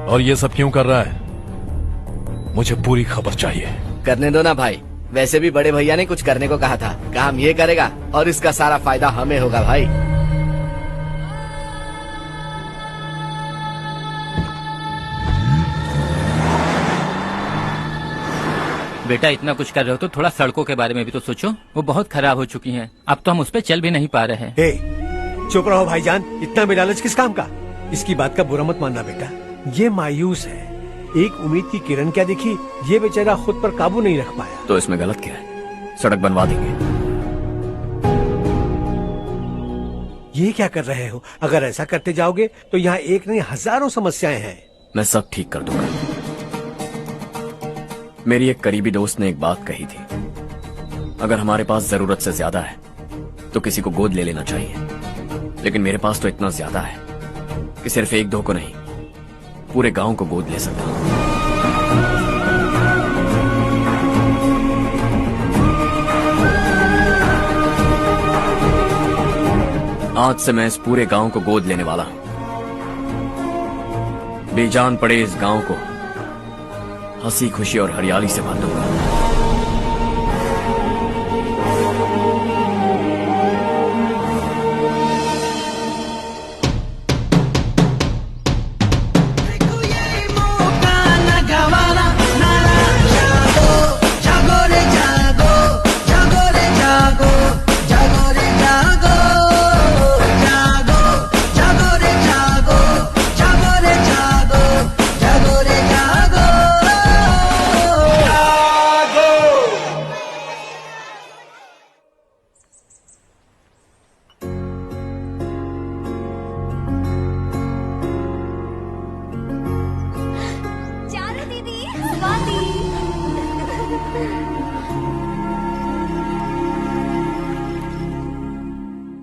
और ये सब क्यों कर रहा है? मुझे पूरी खबर चाहिए। करने दो ना भाई, वैसे भी बड़े भैया ने कुछ करने को कहा था, काम ये करेगा और इसका सारा फायदा हमें होगा भाई। बेटा इतना कुछ कर रहे हो तो थोड़ा सड़कों के बारे में भी तो सोचो, वो बहुत खराब हो चुकी हैं। अब तो हम उस पर चल भी नहीं पा रहे हैं। चुप रहो भाईजान, इतना बेलालच किस काम का? इसकी बात का बुरा मत मानना बेटा, ये मायूस है। एक उम्मीद की किरण क्या दिखी, ये बेचारा खुद पर काबू नहीं रख पाया। तो इसमें गलत क्या है? सड़क बनवा देंगे। ये क्या कर रहे हो? अगर ऐसा करते जाओगे तो यहाँ एक नहीं हजारों समस्याएं हैं। मैं सब ठीक कर दूंगा। मेरी एक करीबी दोस्त ने एक बात कही थी, अगर हमारे पास जरूरत से ज्यादा है तो किसी को गोद ले लेना चाहिए, लेकिन मेरे पास तो इतना ज्यादा है कि सिर्फ 1-2 को नहीं, पूरे गांव को गोद ले सकता हूं। आज से मैं इस पूरे गांव को गोद लेने वाला हूं। बेजान पड़े इस गांव को हंसी खुशी और हरियाली से भर दूंगा।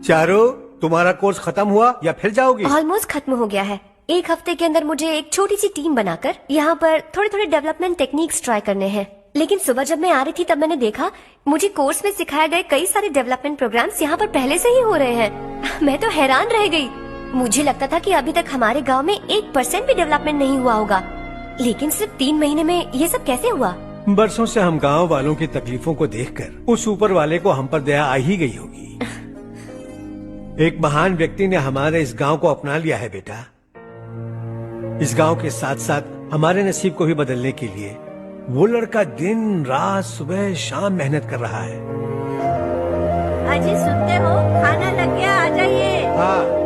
चारू, तुम्हारा कोर्स खत्म हुआ या फिर जाओगी? ऑलमोस्ट खत्म हो गया है। एक हफ्ते के अंदर मुझे एक छोटी सी टीम बनाकर यहाँ पर थोड़े थोड़े डेवलपमेंट टेक्निक्स ट्राई करने हैं। लेकिन सुबह जब मैं आ रही थी तब मैंने देखा मुझे कोर्स में सिखाए गए कई सारे डेवलपमेंट प्रोग्राम्स यहाँ पर पहले से ही हो रहे हैं। मैं तो हैरान रह गई। मुझे लगता था कि अभी तक हमारे गाँव में 1% भी डेवलपमेंट नहीं हुआ होगा, लेकिन सिर्फ 3 महीने में ये सब कैसे हुआ? बरसों से हम गांव वालों की तकलीफों को देखकर उस ऊपर वाले को हम पर दया आ ही गई होगी। एक महान व्यक्ति ने हमारे इस गांव को अपना लिया है बेटा। इस गांव के साथ साथ हमारे नसीब को भी बदलने के लिए वो लड़का दिन रात सुबह शाम मेहनत कर रहा है। अजी सुनते हो, खाना लग गया, आ जाइए। हाँ।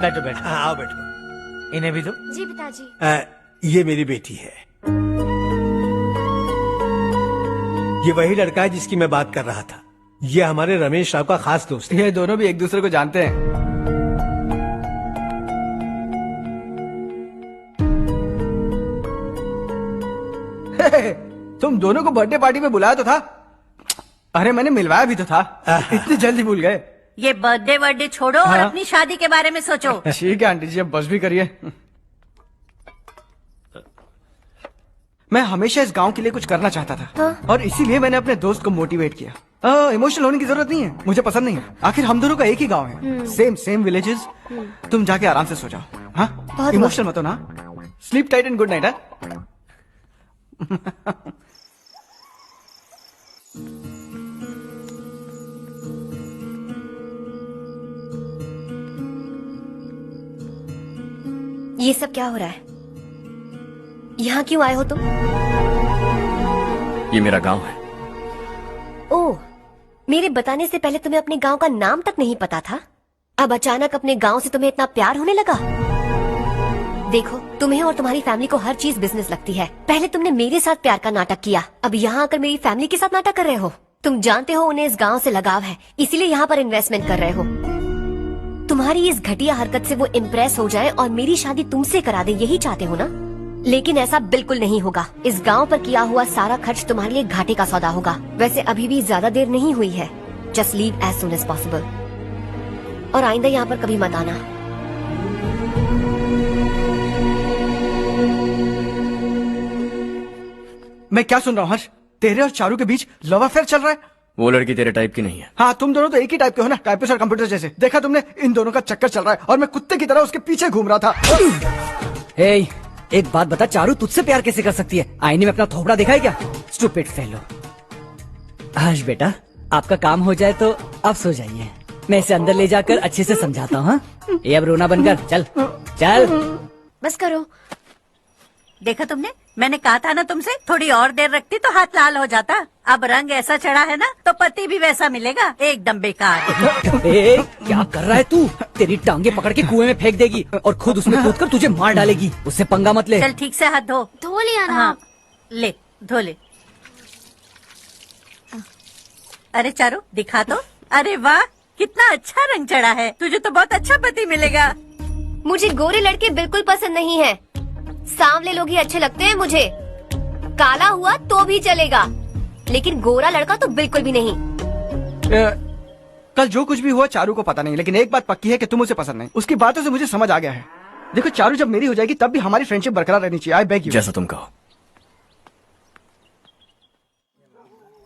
बैठो बैठो। आओ बैठो। इन्हें भी दो। जी पिताजी। ये मेरी बेटी है। ये वही लड़का है जिसकी मैं बात कर रहा था। ये हमारे रमेश राव का खास दोस्त है। ये दोनों भी एक दूसरे को जानते हैं। तुम दोनों को बर्थडे पार्टी में बुलाया तो था। अरे मैंने मिलवाया भी तो था। इतनी जल्दी भूल गए। ये बर्थडे वर्डे छोड़ो और अपनी शादी के बारे में सोचो। ठीक है आंटी जी, अब बस भी करिए। मैं हमेशा इस गांव के लिए कुछ करना चाहता था। और इसीलिए मैंने अपने दोस्त को मोटिवेट किया। इमोशनल होने की जरूरत नहीं है, मुझे पसंद नहीं है। आखिर हम दोनों का एक ही गांव है, सेम विलेजेस। तुम जाके आराम से सो जाओ। हाँ, इमोशनल मत हो ना। Sleep tight and good night. ये सब क्या हो रहा है? यहाँ क्यों आए हो तुम? ये मेरा गांव है। ओह, मेरे बताने से पहले तुम्हें अपने गांव का नाम तक नहीं पता था? अब अचानक अपने गांव से तुम्हें इतना प्यार होने लगा? देखो, तुम्हें और तुम्हारी फैमिली को हर चीज बिजनेस लगती है। पहले तुमने मेरे साथ प्यार का नाटक किया, अब यहाँ आकर मेरी फैमिली के साथ नाटक कर रहे हो। तुम जानते हो उन्हें इस गांव से लगाव है, इसीलिए यहाँ पर इन्वेस्टमेंट कर रहे हो। तुम्हारी इस घटिया हरकत से वो इम्प्रेस हो जाए और मेरी शादी तुमसे करा दे, यही चाहते हो ना? लेकिन ऐसा बिल्कुल नहीं होगा। इस गांव पर किया हुआ सारा खर्च तुम्हारे लिए घाटे का सौदा होगा। वैसे अभी भी ज्यादा देर नहीं हुई है। Just leave as soon as possible और आइंदा यहाँ पर कभी मत आना। मैं क्या सुन रहा हूँ हर्ष? तेरे और चारू के बीच लव अफेयर चल रहा है? वो लड़की तेरे टाइप की नहीं है। हाँ, तुम दोनों तो एक ही टाइप के हो ना, टाइपिस्ट और कंप्यूटर जैसे। देखा तुमने, इन दोनों का चक्कर चल रहा है और मैं कुत्ते की तरह उसके पीछे घूम रहा था। हे, एक बात बता, चारू तुझसे प्यार कैसे कर सकती है? आईने में अपना थोपड़ा देखा है क्या? Stupid fellow. हर्ष बेटा, आपका काम हो जाए तो आप सो जाइए। मैं इसे अंदर ले जाकर अच्छे से समझाता हूँ। ये अब रोना बनकर चल चल। बस करो। देखा तुमने, मैंने कहा था ना तुमसे, थोड़ी और देर रखती तो हाथ लाल हो जाता। अब रंग ऐसा चढ़ा है ना तो पति भी वैसा मिलेगा। एकदम बेकार। क्या कर रहा है तू? तेरी टांगे पकड़ के कुएं में फेंक देगी और खुद उसमें कूदकर तुझे मार डालेगी। उससे पंगा मत ले। चल ठीक से हाथ धो लिया ना? हाँ, ले धो ले। अरे चारू दिखा तो। अरे वाह, कितना अच्छा रंग चढ़ा है। तुझे तो बहुत अच्छा पति मिलेगा। मुझे गोरे लड़के बिल्कुल पसंद नहीं है। सांवले लोग ही अच्छे लगते हैं मुझे। काला हुआ तो भी चलेगा, लेकिन गोरा लड़का तो बिल्कुल भी नहीं। कल जो कुछ भी हुआ चारू को पता नहीं, लेकिन एक बात पक्की है कि तुम उसे पसंद नहीं। उसकी बातों से मुझे समझ आ गया है। देखो चारू जब मेरी हो जाएगी तब भी हमारी फ्रेंडशिप बरकरार रहनी चाहिए। I beg you. जैसा तुम कहो।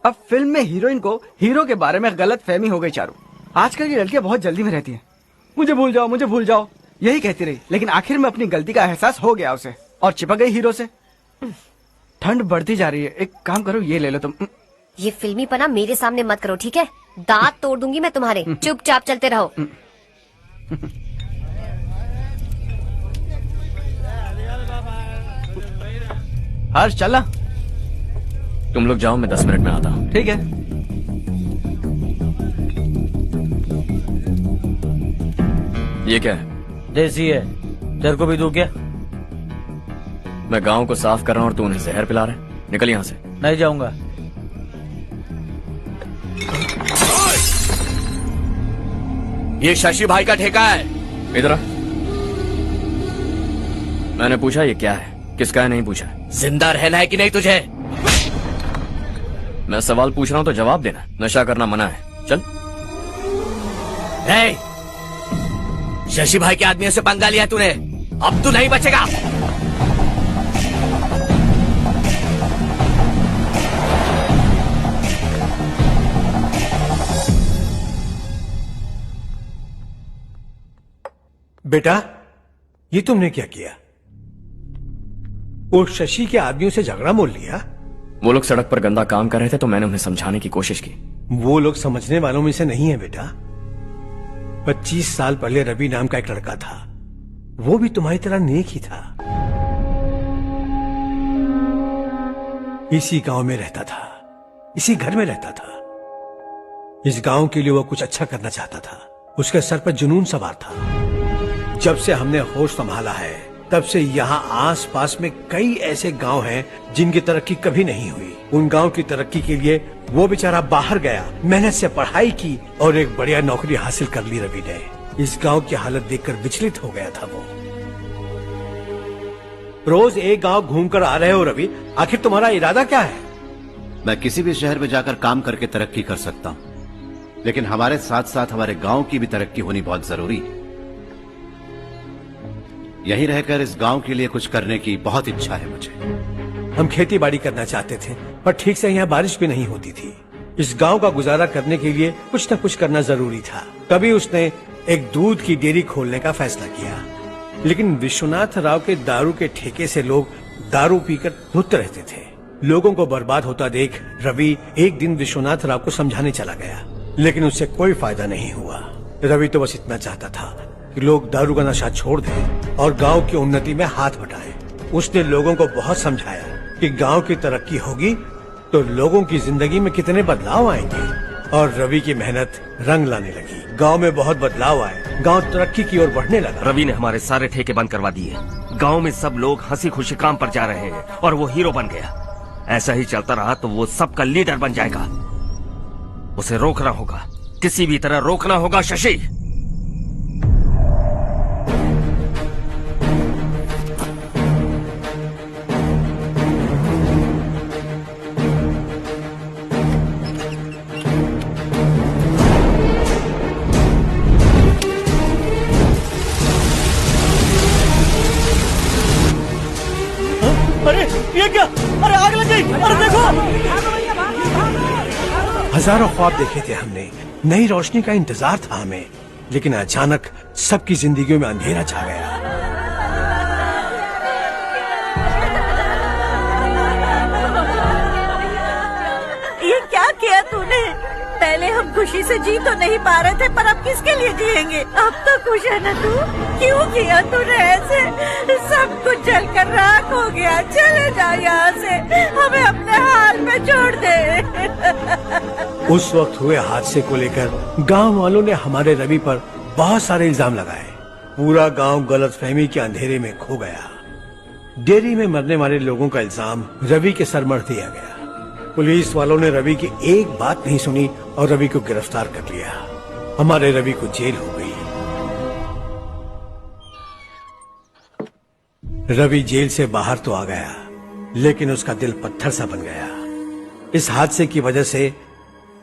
अब फिल्म में हीरोइन को हीरो के बारे में गलत फहमी हो गई चारू। आजकल की लड़कियां बहुत जल्दी में रहती हैं। मुझे भूल जाओ, मुझे भूल जाओ, यही कहती रही, लेकिन आखिर में अपनी गलती का एहसास हो गया उसे और चिपक गई हीरो से। ठंड बढ़ती जा रही है, एक काम करो ये ले लो तुम। ये फिल्मी पना मेरे सामने मत करो, ठीक है? दांत तोड़ दूंगी मैं तुम्हारे। चुपचाप चलते रहो। हर्ष चलना। तुम लोग जाओ, मैं 10 मिनट में आता हूँ। ठीक है। ये क्या है? देसी है, तेरे को भी दूं क्या? मैं गांव को साफ कर रहा हूँ और तू उन्हें जहर पिला रहा है। निकल यहाँ से। नहीं जाऊंगा। ये शशि भाई का ठेका है। इधर आ। मैंने पूछा ये क्या है, किसका है नहीं पूछा। जिंदा रहना है कि नहीं तुझे? मैं सवाल पूछ रहा हूँ तो जवाब देना। नशा करना मना है। चल। हे, शशि भाई के आदमियों से पंगा लिया तूने, अब तू नहीं बचेगा। बेटा, ये तुमने क्या किया? वो शशि के आदमियों से झगड़ा मोल लिया? वो लोग सड़क पर गंदा काम कर रहे थे तो मैंने उन्हें समझाने की कोशिश की। वो लोग समझने वालों में से नहीं है बेटा। 25 साल पहले रवि नाम का एक लड़का था, वो भी तुम्हारी तरह नेक ही था। इसी गांव में रहता था, इसी घर में रहता था। इस गांव के लिए वो कुछ अच्छा करना चाहता था। उसके सर पर जुनून सवार था। जब से हमने होश संभाला है तब से यहाँ आस पास में कई ऐसे गांव हैं जिनकी तरक्की कभी नहीं हुई। उन गांव की तरक्की के लिए वो बेचारा बाहर गया, मेहनत से पढ़ाई की और एक बढ़िया नौकरी हासिल कर ली रवि ने। इस गांव की हालत देखकर विचलित हो गया था वो। रोज एक गांव घूमकर आ रहे हो रवि, आखिर तुम्हारा इरादा क्या है? मैं किसी भी शहर में जाकर काम करके तरक्की कर सकता हूँ, लेकिन हमारे साथ साथ हमारे गांव की भी तरक्की होनी बहुत जरूरी है। यहीं रहकर इस गांव के लिए कुछ करने की बहुत इच्छा है मुझे। हम खेती बाड़ी करना चाहते थे, पर ठीक से यहाँ बारिश भी नहीं होती थी। इस गांव का गुजारा करने के लिए कुछ न कुछ करना जरूरी था। तभी उसने एक दूध की डेयरी खोलने का फैसला किया। लेकिन विश्वनाथ राव के दारू के ठेके से लोग दारू पीकर धुत रहते थे। लोगों को बर्बाद होता देख रवि एक दिन विश्वनाथ राव को समझाने चला गया, लेकिन उससे कोई फायदा नहीं हुआ। रवि तो बस इतना चाहता था कि लोग दारू का नशा छोड़ दें और गांव की उन्नति में हाथ बटाएं। उसने लोगों को बहुत समझाया कि गांव की तरक्की होगी तो लोगों की जिंदगी में कितने बदलाव आएंगे, और रवि की मेहनत रंग लाने लगी। गांव में बहुत बदलाव आए, गांव तरक्की की ओर बढ़ने लगा। रवि ने हमारे सारे ठेके बंद करवा दिए। गांव में सब लोग हंसी खुशी काम पर जा रहे हैं और वो हीरो बन गया। ऐसा ही चलता रहा तो वो सबका लीडर बन जाएगा। उसे रोकना होगा, किसी भी तरह रोकना होगा शशि। अरे ये क्या? अरे आग लग गई! अरे देखो! हजारों ख्वाब देखे थे हमने, नई रोशनी का इंतजार था हमें, लेकिन अचानक सबकी जिंदगियों में अंधेरा छा गया। ये क्या किया तूने? पहले हम खुशी से जी तो नहीं पा रहे थे, पर अब किसके लिए जिएंगे? अब तो खुश है ना तू? क्यों किया तूने ऐसे? सब कुछ जलकर राख हो गया। चले जा यहाँ से, हमें अपने हाल में छोड़ दे। उस वक्त हुए हादसे को लेकर गांव वालों ने हमारे रवि पर बहुत सारे इल्जाम लगाए। पूरा गांव गलतफहमी के अंधेरे में खो गया। डेयरी में मरने वाले लोगों का इल्जाम रवि के सर मढ़ दिया गया। पुलिस वालों ने रवि की एक बात नहीं सुनी और रवि को गिरफ्तार कर लिया। हमारे रवि को जेल हो गई। रवि जेल से बाहर तो आ गया, लेकिन उसका दिल पत्थर सा बन गया। इस हादसे की वजह से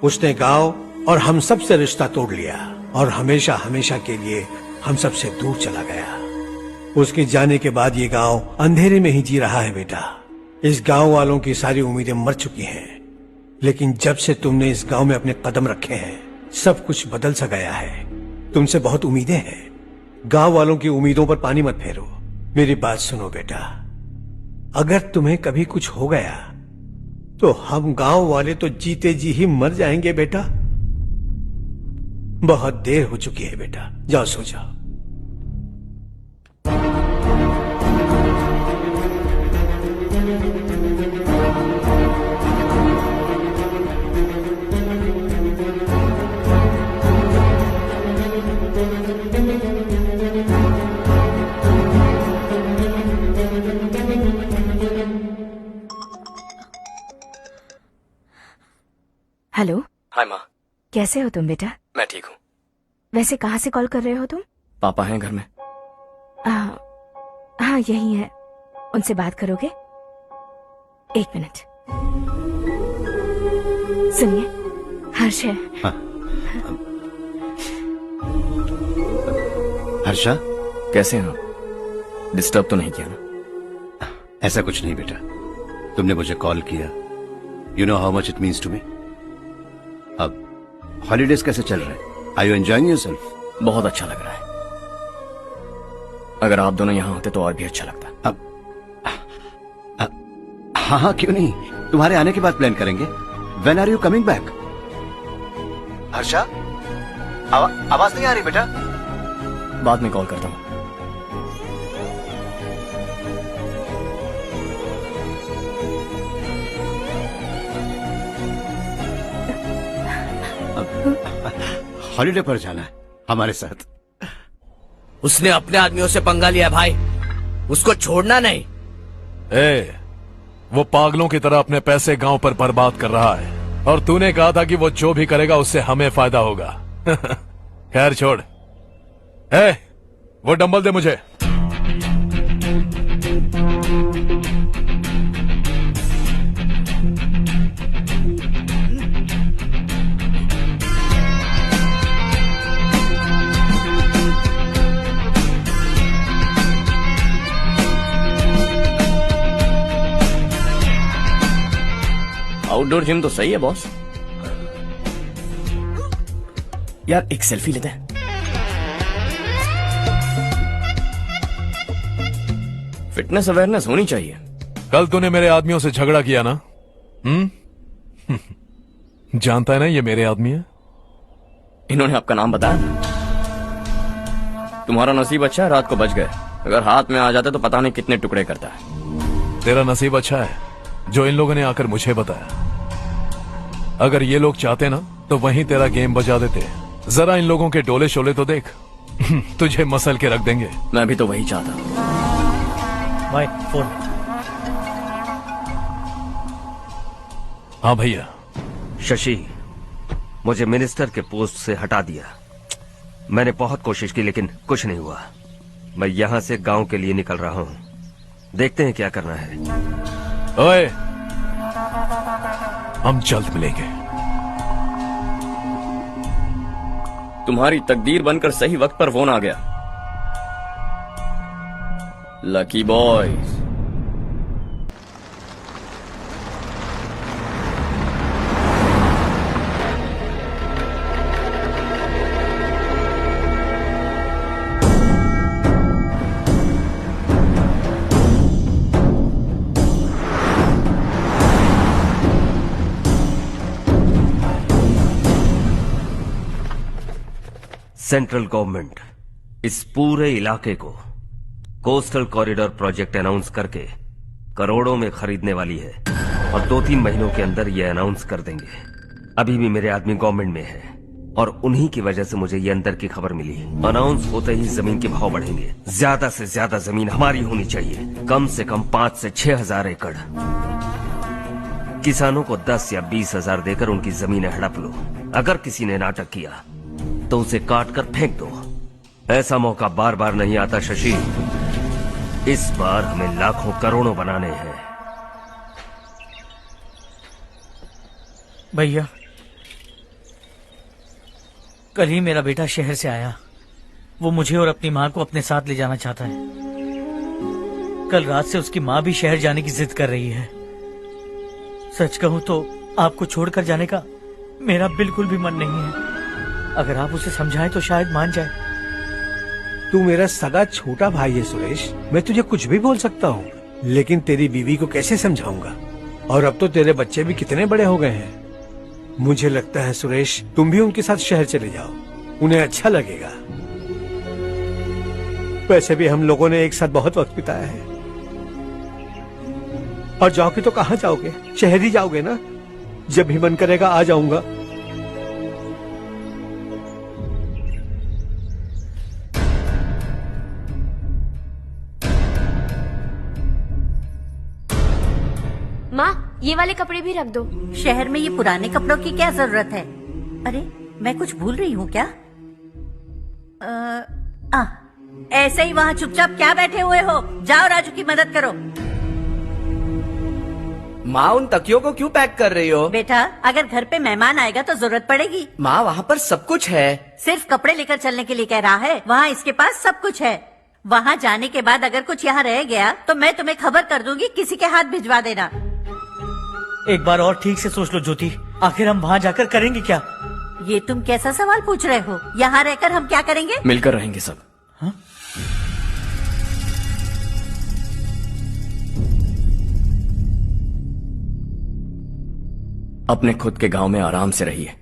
उसने गांव और हम सब से रिश्ता तोड़ लिया और हमेशा हमेशा के लिए हम सब से दूर चला गया। उसके जाने के बाद ये गांव अंधेरे में ही जी रहा है बेटा। इस गांव वालों की सारी उम्मीदें मर चुकी हैं, लेकिन जब से तुमने इस गांव में अपने कदम रखे हैं सब कुछ बदल सा गया है। तुमसे बहुत उम्मीदें हैं। गांव वालों की उम्मीदों पर पानी मत फेरो। मेरी बात सुनो बेटा, अगर तुम्हें कभी कुछ हो गया तो हम गांव वाले तो जीते जी ही मर जाएंगे बेटा। बहुत देर हो चुकी है बेटा, जाओ सो जाओ। हेलो। हाय माँ। कैसे हो तुम बेटा? मैं ठीक हूँ। वैसे कहाँ से कॉल कर रहे हो तुम? पापा हैं घर में। हाँ यही है। उनसे बात करोगे? 1 मिनट। सुनिए, हर्ष है। हर्षा, कैसे हैं आप? डिस्टर्ब तो नहीं किया ना? ऐसा कुछ नहीं बेटा, तुमने मुझे कॉल किया। You know how much it means to me. अब हॉलीडेज कैसे चल रहे हैं? Are you enjoying yourself? बहुत अच्छा लग रहा है। अगर आप दोनों यहाँ होते तो और भी अच्छा लगता। हाँ हाँ, क्यों नहीं, तुम्हारे आने के बाद प्लान करेंगे। When are you coming back? Harsha, आवाज नहीं आ रही बेटा। बाद में कॉल करता हूँ। हॉलीडे पर जाना है हमारे साथ। उसने अपने आदमियों से पंगा लिया भाई, उसको छोड़ना नहीं। वो पागलों की तरह अपने पैसे गांव पर बर्बाद कर रहा है और तूने कहा था कि वो जो भी करेगा उससे हमें फायदा होगा। खैर छोड़। वो डंबल दे मुझे। आउटडोर जिम तो सही है बॉस। यार एक सेल्फी लेते हैं। फिटनेस अवेयरनेस होनी चाहिए। कल तूने मेरे आदमियों से झगड़ा किया ना? जानता है ना ये मेरे आदमी है। इन्होंने आपका नाम बताया? तुम्हारा नसीब अच्छा है, रात को बच गए। अगर हाथ में आ जाते तो पता नहीं कितने टुकड़े करता है। तेरा नसीब अच्छा है जो इन लोगों ने आकर मुझे बताया। अगर ये लोग चाहते ना तो वहीं तेरा गेम बजा देते। जरा इन लोगों के डोले शोले तो देख। तुझे मसल के रख देंगे। मैं भी तो वही चाहता। भाई फोन। हाँ भैया। शशि, मुझे मिनिस्टर के पोस्ट से हटा दिया। मैंने बहुत कोशिश की लेकिन कुछ नहीं हुआ। मैं यहाँ से गांव के लिए निकल रहा हूँ। देखते हैं क्या करना है। ओए, हम जल्द मिलेंगे। तुम्हारी तकदीर बनकर सही वक्त पर फोन आ गया। Lucky boys. सेंट्रल गवर्नमेंट इस पूरे इलाके को कोस्टल कॉरिडोर प्रोजेक्ट अनाउंस करके करोड़ों में खरीदने वाली है और 2-3 महीनों के अंदर ये अनाउंस कर देंगे। अभी भी मेरे आदमी गवर्नमेंट में है और उन्हीं की वजह से मुझे ये अंदर की खबर मिली। अनाउंस होते ही जमीन के भाव बढ़ेंगे। ज्यादा से ज्यादा जमीन हमारी होनी चाहिए, कम से कम 5 से 6 हजार एकड़। किसानों को 10 या 20 हजार देकर उनकी जमीनें हड़प लो। अगर किसी ने नाटक किया तो उसे काट कर फेंक दो। ऐसा मौका बार बार नहीं आता शशि। इस बार हमें लाखों करोड़ों बनाने हैं। भैया, कल ही मेरा बेटा शहर से आया। वो मुझे और अपनी माँ को अपने साथ ले जाना चाहता है। कल रात से उसकी माँ भी शहर जाने की जिद कर रही है। सच कहूँ तो आपको छोड़कर जाने का मेरा बिल्कुल भी मन नहीं है। अगर आप उसे समझाएं तो शायद मान जाए। तू मेरा सगा छोटा भाई है सुरेश, मैं तुझे कुछ भी बोल सकता हूँ, लेकिन तेरी बीवी को कैसे समझाऊंगा? और अब तो तेरे बच्चे भी कितने बड़े हो गए हैं। मुझे लगता है सुरेश, तुम भी उनके साथ शहर चले जाओ, उन्हें अच्छा लगेगा। वैसे भी हम लोगों ने एक साथ बहुत वक्त बिताया है। और जाओगे तो कहाँ जाओगे? शहर ही जाओगे ना? जब भी मन करेगा आ जाऊंगा। माँ, ये वाले कपड़े भी रख दो। शहर में ये पुराने कपड़ों की क्या जरूरत है? अरे, मैं कुछ भूल रही हूँ क्या? ऐसे ही वहाँ चुपचाप क्या बैठे हुए हो? जाओ राजू की मदद करो। माँ, उन तकियों को क्यों पैक कर रही हो? बेटा, अगर घर पे मेहमान आएगा तो जरूरत पड़ेगी। माँ, वहाँ पर सब कुछ है। सिर्फ कपड़े लेकर चलने के लिए कह रहा है? वहाँ इसके पास सब कुछ है। वहाँ जाने के बाद अगर कुछ यहाँ रह गया तो मैं तुम्हें खबर कर दूंगी, किसी के हाथ भिजवा देना। एक बार और ठीक से सोच लो ज्योति, आखिर हम वहाँ जाकर करेंगे क्या? ये तुम कैसा सवाल पूछ रहे हो? यहाँ रहकर हम क्या करेंगे? मिलकर रहेंगे सब। हाँ? अपने खुद के गांव में आराम से रहिए।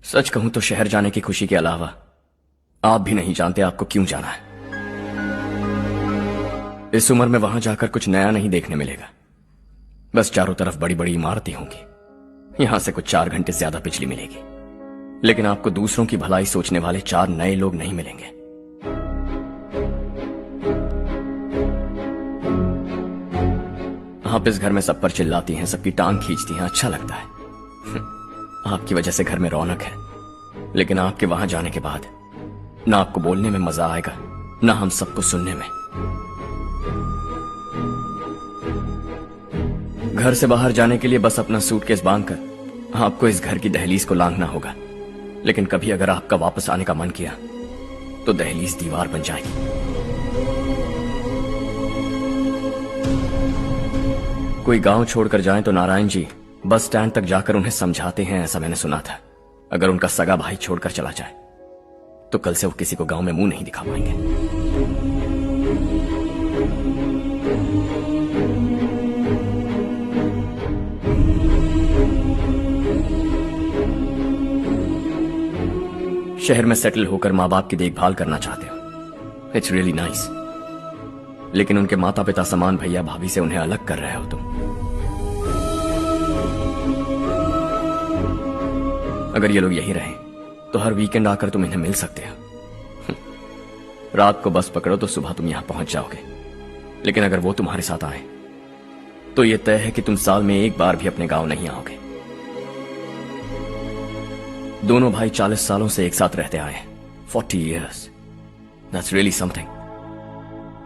सच कहूं तो शहर जाने की खुशी के अलावा आप भी नहीं जानते आपको क्यों जाना है। इस उम्र में वहां जाकर कुछ नया नहीं देखने मिलेगा। बस चारों तरफ बड़ी बड़ी इमारतें होंगी। यहां से कुछ 4 घंटे ज्यादा बिजली मिलेगी, लेकिन आपको दूसरों की भलाई सोचने वाले 4 नए लोग नहीं मिलेंगे। आप इस घर में सब पर चिल्लाती हैं, सबकी टांग खींचती हैं, अच्छा लगता है। आपकी वजह से घर में रौनक है, लेकिन आपके वहां जाने के बाद ना आपको बोलने में मजा आएगा, ना हम सबको सुनने में। घर से बाहर जाने के लिए बस अपना सूटकेस बांधकर आपको इस घर की दहलीज को लांघना होगा, लेकिन कभी अगर आपका वापस आने का मन किया तो दहलीज दीवार बन जाएगी। कोई गांव छोड़कर जाएं तो नारायण जी बस स्टैंड तक जाकर उन्हें समझाते हैं, ऐसा मैंने सुना था। अगर उनका सगा भाई छोड़कर चला जाए तो कल से वो किसी को गांव में मुंह नहीं दिखा पाएंगे। शहर में सेटल होकर माँ बाप की देखभाल करना चाहते हो, इट्स रियली नाइस, लेकिन उनके माता पिता समान भैया भाभी से उन्हें अलग कर रहे हो तुम। अगर ये लोग यही रहे तो हर वीकेंड आकर तुम इन्हें मिल सकते हो। रात को बस पकड़ो तो सुबह तुम यहां पहुंच जाओगे, लेकिन अगर वो तुम्हारे साथ आए तो ये तय है कि तुम साल में एक बार भी अपने गांव नहीं आओगे। दोनों भाई 40 सालों से एक साथ रहते आए, 40 years, that's really something।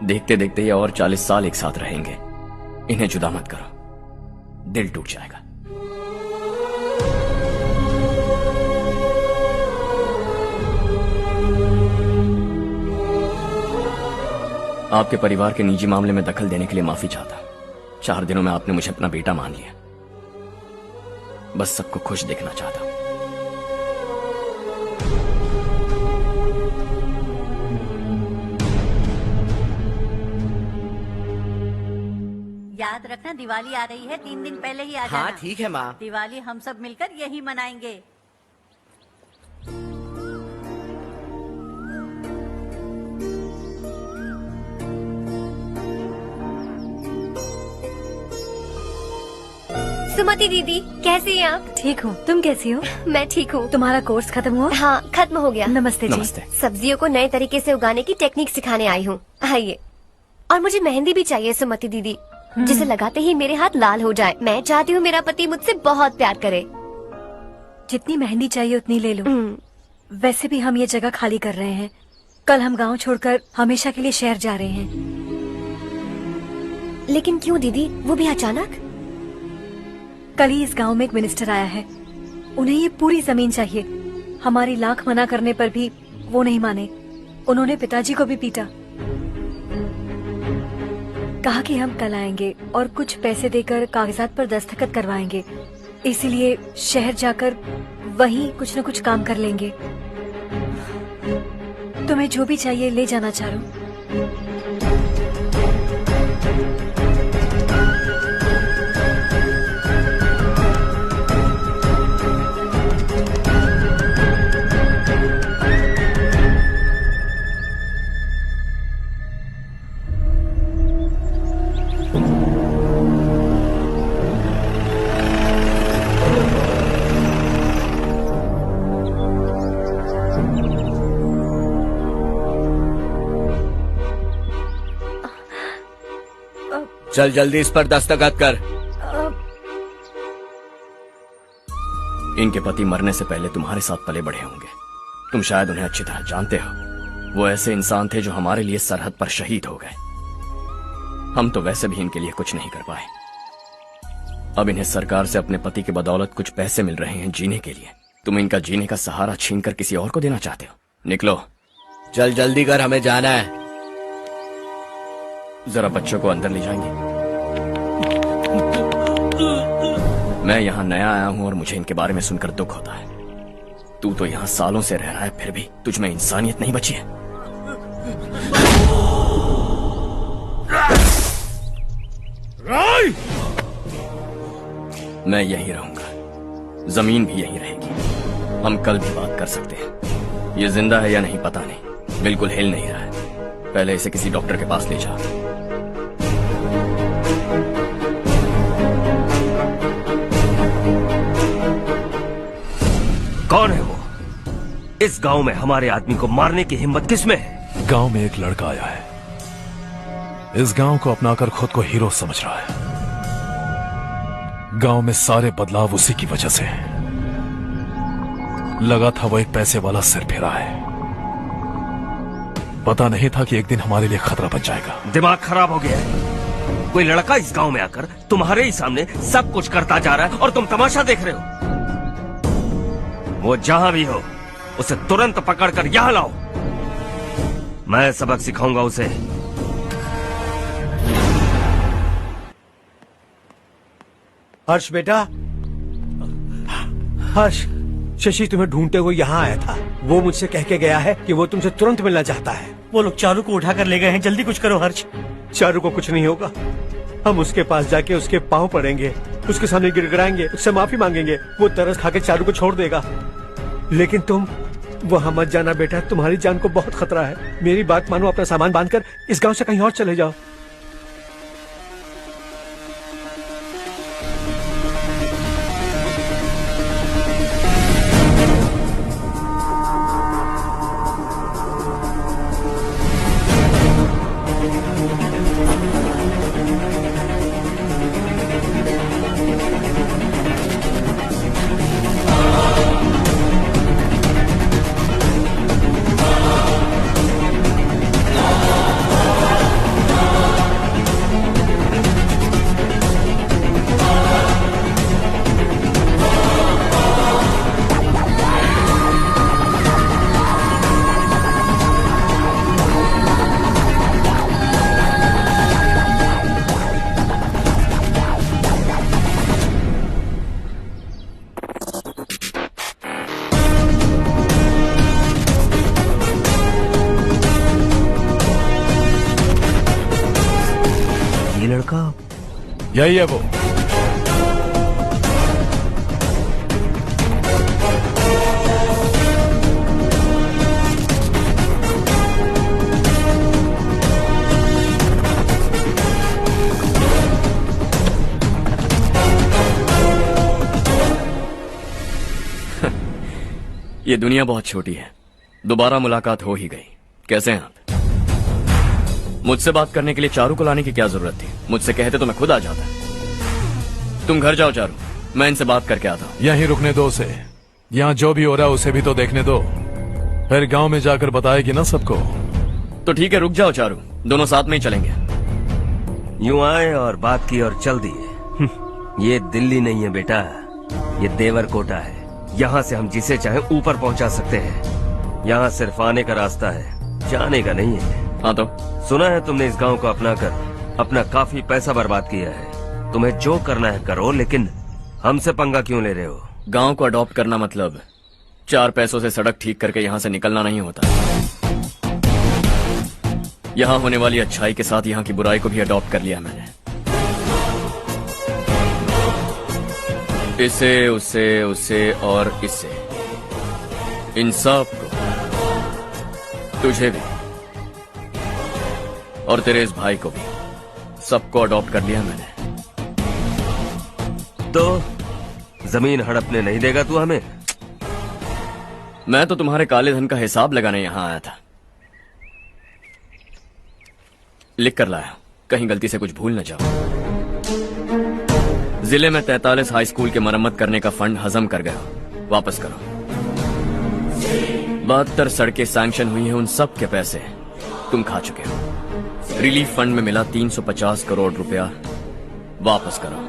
देखते देखते ये और 40 साल एक साथ रहेंगे। इन्हें जुदा मत करो, दिल टूट जाएगा। आपके परिवार के निजी मामले में दखल देने के लिए माफी चाहता। 4 दिनों में आपने मुझे अपना बेटा मान लिया। बस सबको खुश देखना चाहता। याद रखना, दिवाली आ रही है, 3 दिन पहले ही आ जाना। हाँ ठीक है माँ। दिवाली हम सब मिलकर यही मनाएंगे। सुमति दीदी, कैसी हैं आप? ठीक हूँ, तुम कैसी हो? मैं ठीक हूँ। तुम्हारा कोर्स खत्म हुआ? हाँ, खत्म हो गया। नमस्ते जी। नमस्ते। सब्जियों को नए तरीके से उगाने की टेक्निक सिखाने आई हूँ। आइए। और मुझे मेहंदी भी चाहिए सुमति दीदी, जिसे लगाते ही मेरे हाथ लाल हो जाए। मैं चाहती हूँ मेरा पति मुझसे बहुत प्यार करे। जितनी मेहंदी चाहिए उतनी ले लो। वैसे भी हम ये जगह खाली कर रहे हैं। कल हम गांव छोड़कर हमेशा के लिए शहर जा रहे हैं। लेकिन क्यों दीदी, वो भी अचानक? कल ही इस गांव में एक मिनिस्टर आया है, उन्हें ये पूरी जमीन चाहिए। हमारी लाख मना करने पर भी वो नहीं माने। उन्होंने पिताजी को भी पीटा। कहा कि हम कल आएंगे और कुछ पैसे देकर कागजात पर दस्तखत करवाएंगे। इसीलिए शहर जाकर वहीं कुछ न कुछ काम कर लेंगे। तुम्हें जो भी चाहिए ले जाना चारू। चल जल्दी इस पर दस्तखत कर। इनके पति मरने से पहले तुम्हारे साथ पले बढ़े होंगे। तुम शायद उन्हें अच्छी तरह जानते हो। वो ऐसे इंसान थे जो हमारे लिए सरहद पर शहीद हो गए। हम तो वैसे भी इनके लिए कुछ नहीं कर पाए। अब इन्हें सरकार से अपने पति की बदौलत कुछ पैसे मिल रहे हैं जीने के लिए। तुम इनका जीने का सहारा छीनकर किसी और को देना चाहते हो। निकलो, चल जल्दी कर, हमें जाना है। जरा बच्चों को अंदर ले जाएंगे। मैं यहाँ नया आया हूँ और मुझे इनके बारे में सुनकर दुख होता है। तू तो यहाँ सालों से रह रहा है, फिर भी तुझ में इंसानियत नहीं बची है। मैं यहीं रहूंगा, जमीन भी यहीं रहेगी। हम कल भी बात कर सकते हैं। ये जिंदा है या नहीं पता नहीं, बिल्कुल हिल नहीं रहा है। पहले इसे किसी डॉक्टर के पास ले जा। कौन है वो? इस गांव में हमारे आदमी को मारने की हिम्मत किसमें है? गांव में एक लड़का आया है। इस गांव को अपनाकर खुद को हीरो समझ रहा है। गांव में सारे बदलाव उसी की वजह से हैं। लगा था वो एक पैसे वाला सिरफिरा है। पता नहीं था कि एक दिन हमारे लिए खतरा बच जाएगा। दिमाग खराब हो गया है। कोई लड़का इस गांव में आकर तुम्हारे ही सामने सब कुछ करता जा रहा है और तुम तमाशा देख रहे हो। वो जहां भी हो उसे तुरंत पकड़कर यहां लाओ। मैं सबक सिखाऊंगा उसे। हर्ष बेटा, हर्ष, शशि तुम्हें ढूंढते हुए यहाँ आया था। वो मुझसे कह के गया है कि वो तुमसे तुरंत मिलना चाहता है। वो लोग चारू को उठाकर ले गए हैं, जल्दी कुछ करो हर्ष। चारू को कुछ नहीं होगा। हम उसके पास जाके उसके पांव पड़ेंगे, उसके सामने गिड़गिड़ाएंगे, उससे माफी मांगेंगे। वो तरस खा के चारू को छोड़ देगा। लेकिन तुम वहां मत जाना बेटा, तुम्हारी जान को बहुत खतरा है। मेरी बात मानो, अपना सामान बांधकर इस गांव से कहीं और चले जाओ। यही है वो। ये दुनिया बहुत छोटी है। दोबारा मुलाकात हो ही गई। कैसे हैं आप? मुझसे बात करने के लिए चारू को लाने की क्या जरूरत थी? मुझसे कहते तो मैं खुद आ जाता। तुम घर जाओ चारू, मैं इनसे बात करके आता हूँ। यहीं रुकने दो उसे। यहाँ जो भी हो रहा है उसे भी तो देखने दो। फिर गांव में जाकर बताएगी ना सबको। तो ठीक है, रुक जाओ चारू, दोनों साथ में ही चलेंगे। यूं आए और बात की और चल दिए। ये दिल्ली नहीं है बेटा, ये देवरकोटा है। यहाँ से हम जिसे चाहे ऊपर पहुँचा सकते हैं। यहाँ सिर्फ आने का रास्ता है, जाने का नहीं है। हाँ तो सुना है तुमने इस गांव को अपना कर अपना काफी पैसा बर्बाद किया है। तुम्हें जो करना है करो, लेकिन हमसे पंगा क्यों ले रहे हो? गांव को अडॉप्ट करना मतलब 4 पैसों से सड़क ठीक करके यहाँ से निकलना नहीं होता। यहाँ होने वाली अच्छाई के साथ यहाँ की बुराई को भी अडॉप्ट कर लिया मैंने। इसे, उसे और इससे, इन सब को, तुझे भी और तेरे इस भाई को भी, सबको अडॉप्ट कर लिया मैंने। तो जमीन हड़पने नहीं देगा तू हमें? मैं तो तुम्हारे काले धन का हिसाब लगाने यहां आया था। लिख कर लाया, कहीं गलती से कुछ भूल न जाओ। जिले में 43 हाई स्कूल के मरम्मत करने का फंड हजम कर गया, वापस करो। 72 सड़कें सैंक्शन हुई हैं, उन सब के पैसे तुम खा चुके हो। रिलीफ फंड में मिला 350 करोड़ रुपया, वापस करो।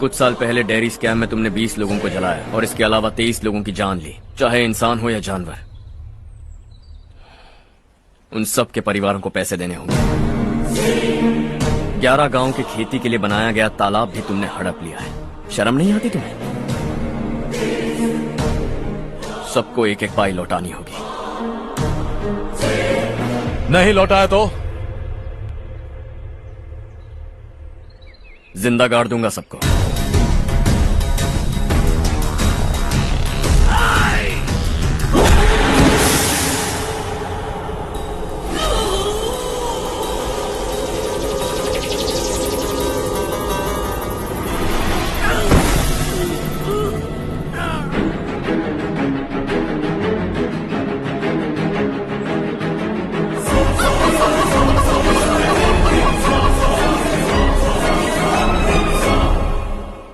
कुछ साल पहले डेयरी स्कैम में तुमने 20 लोगों को जलाया और इसके अलावा 23 लोगों की जान ली, चाहे इंसान हो या जानवर। उन सब के परिवारों को पैसे देने होंगे। 11 गांव की खेती के लिए बनाया गया तालाब भी तुमने हड़प लिया है। शर्म नहीं आती तुम्हें? सबको एक एक पाई लौटानी होगी। नहीं लौटाया तो जिंदा गाड़ दूंगा सबको।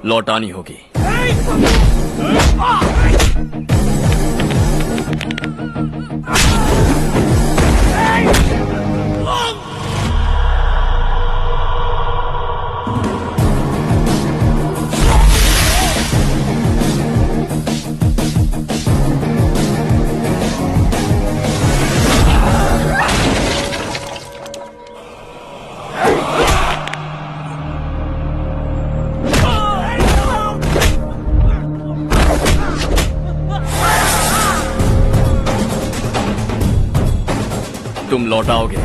लौटानी होगी। तुम लौटाओगे।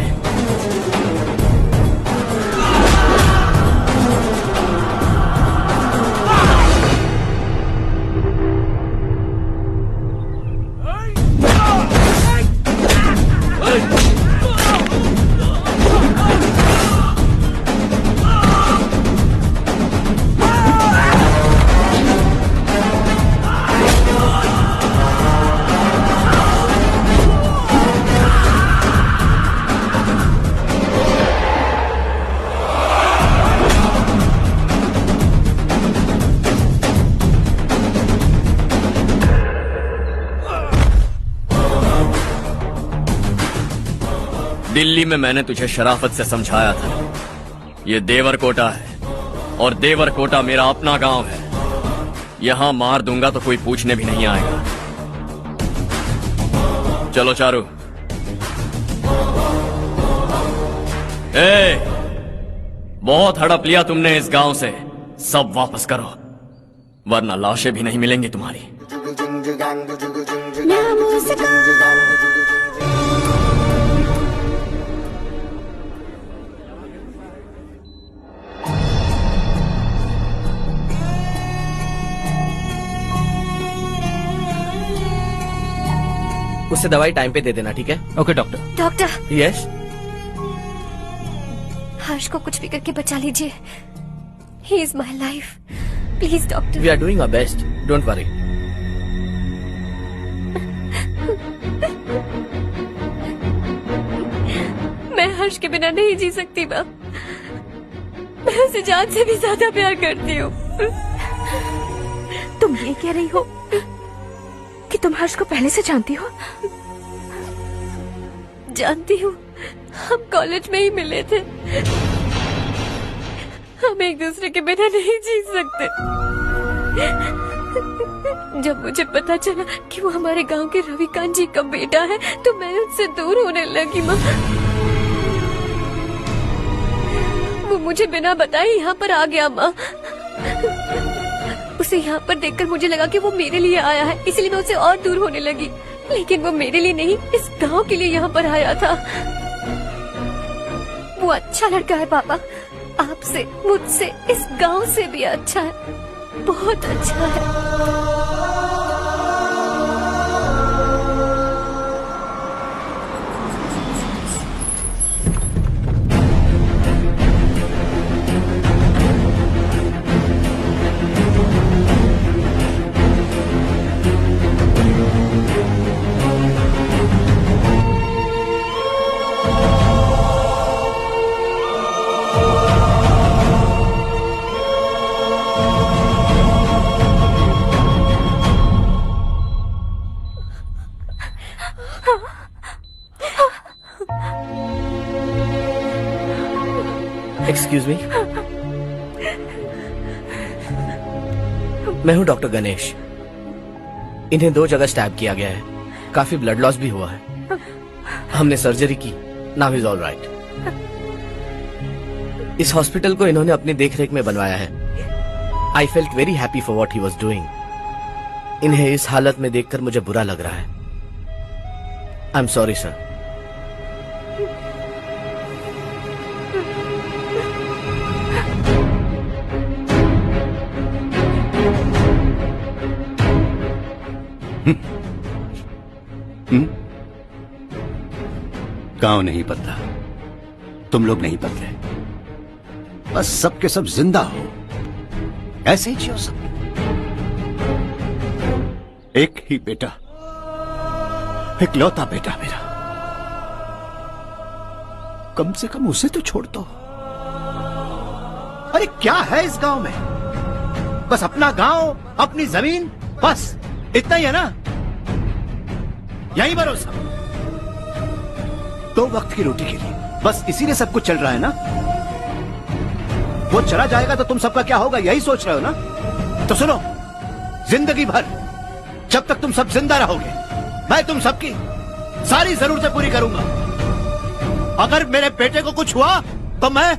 दिल्ली में मैंने तुझे शराफत से समझाया था, ये देवरकोटा है और देवरकोटा मेरा अपना गांव है। यहां मार दूंगा तो कोई पूछने भी नहीं आएगा। चलो चारू। बहुत हड़प लिया तुमने इस गांव से, सब वापस करो वरना लाशें भी नहीं मिलेंगी तुम्हारी। उससे दवाई टाइम पे दे देना, ठीक है? Okay doctor. Doctor. Yes. Harsh को कुछ भी करके बचा लीजिए। He is my life, please doctor. We are doing our best, don't worry. मैं हर्ष के बिना नहीं जी सकती माँ। मैं उसे जान से भी ज्यादा प्यार करती हूँ। तुम ये कह रही हो कि तुम हर्ष को पहले से जानती हो? जानती हूँ, हम कॉलेज में ही मिले थे। हम एक दूसरे के बिना नहीं जी सकते। जब मुझे पता चला कि वो हमारे गांव के रविकांत जी का बेटा है तो मैं उससे दूर होने लगी माँ। वो मुझे बिना बताए यहाँ पर आ गया माँ। उसे यहाँ पर देखकर मुझे लगा कि वो मेरे लिए आया है, इसलिए मैं उससे और दूर होने लगी। लेकिन वो मेरे लिए नहीं, इस गांव के लिए यहाँ पर आया था। वो अच्छा लड़का है पापा, आपसे, मुझसे, इस गांव से भी अच्छा है, बहुत अच्छा है। एक्सक्यूज मी, मैं हूं डॉक्टर गणेश। इन्हें 2 जगह स्टैब किया गया है, काफी ब्लड लॉस भी हुआ है। हमने सर्जरी की, नाउ इज ऑल राइट। इस हॉस्पिटल को इन्होंने अपनी देखरेख में बनवाया है। I felt very happy for what he was doing. इन्हें इस हालत में देखकर मुझे बुरा लग रहा है। I am sorry sir. गांव नहीं बदला, तुम लोग नहीं बदले, बस सबके सब जिंदा हो, ऐसे ही जियो सब। एक ही बेटा, इकलौता बेटा मेरा, कम से कम उसे तो छोड़ दो। अरे क्या है इस गांव में? बस अपना गांव, अपनी जमीन, बस इतना ही है ना? यही भरोसा, 2 वक्त की रोटी के लिए, बस इसीलिए सब कुछ चल रहा है ना? वो चला जाएगा तो तुम सबका क्या होगा, यही सोच रहे हो ना? तो सुनो, जिंदगी भर जब तक तुम सब जिंदा रहोगे, मैं तुम सबकी सारी जरूरतें पूरी करूंगा। अगर मेरे बेटे को कुछ हुआ तो मैं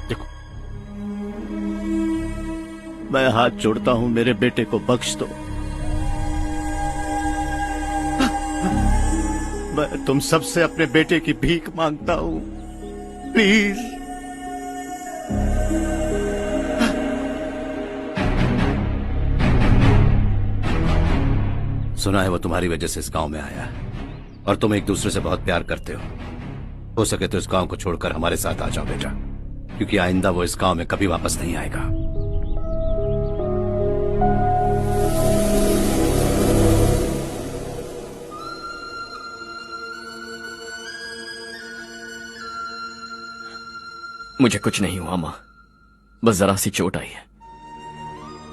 देखो, मैं हाथ जोड़ता हूं, मेरे बेटे को बख्श दो। मैं तुम सबसे अपने बेटे की भीख मांगता हूं, प्लीज। सुना है वो तुम्हारी वजह से इस गांव में आया और तुम एक दूसरे से बहुत प्यार करते हो सके तो इस गांव को छोड़कर हमारे साथ आ जाओ बेटा, क्योंकि आइंदा वो इस गांव में कभी वापस नहीं आएगा। मुझे कुछ नहीं हुआ माँ, बस जरा सी चोट आई है।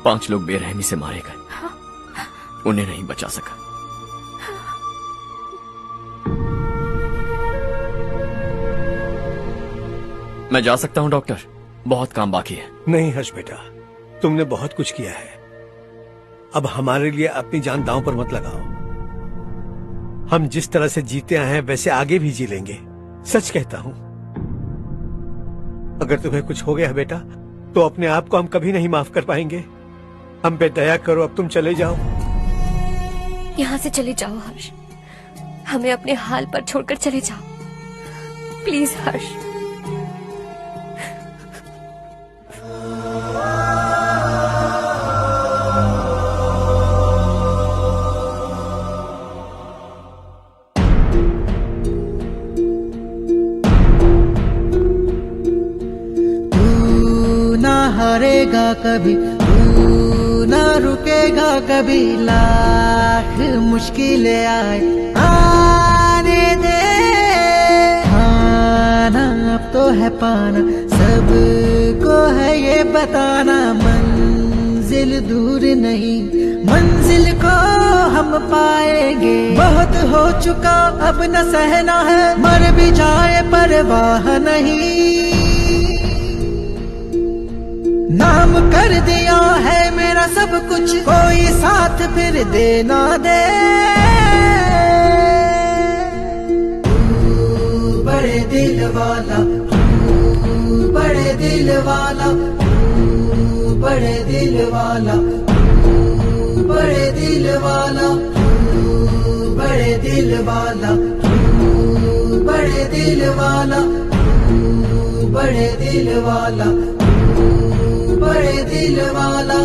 5 लोग बेरहमी से मारे गए, उन्हें नहीं बचा सका। मैं जा सकता हूं डॉक्टर, बहुत काम बाकी है। नहीं हर्ष बेटा, तुमने बहुत कुछ किया है, अब हमारे लिए अपनी जान दांव पर मत लगाओ। हम जिस तरह से जीते आए हैं वैसे आगे भी जी लेंगे, सच कहता हूं। अगर तुम्हें कुछ हो गया बेटा तो अपने आप को हम कभी नहीं माफ कर पाएंगे। हम पे दया करो, अब तुम चले जाओ। यहाँ से चले जाओ हर्ष, हमें अपने हाल पर छोड़कर चले जाओ, प्लीज हर्ष। हारेगा कभी, तू ना रुकेगा कभी, लाख मुश्किलें आए आने दे। खाना अब तो है पाना, सबको है ये बताना, मंजिल दूर नहीं मंजिल को हम पाएंगे, बहुत हो चुका अब न सहना है, मर भी जाए परवाह नहीं, नाम कर दिया है मेरा सब कुछ, कोई साथ फिर दे ना दे। तू बड़े दिल वाला, तू बड़े दिल वाला, तू बड़े दिल वाला, तू बड़े दिल वाला, तू बड़े दिल वाला, तू बड़े दिल वाला, तू बड़े दिल वाला, तू बड़े दिल वाला।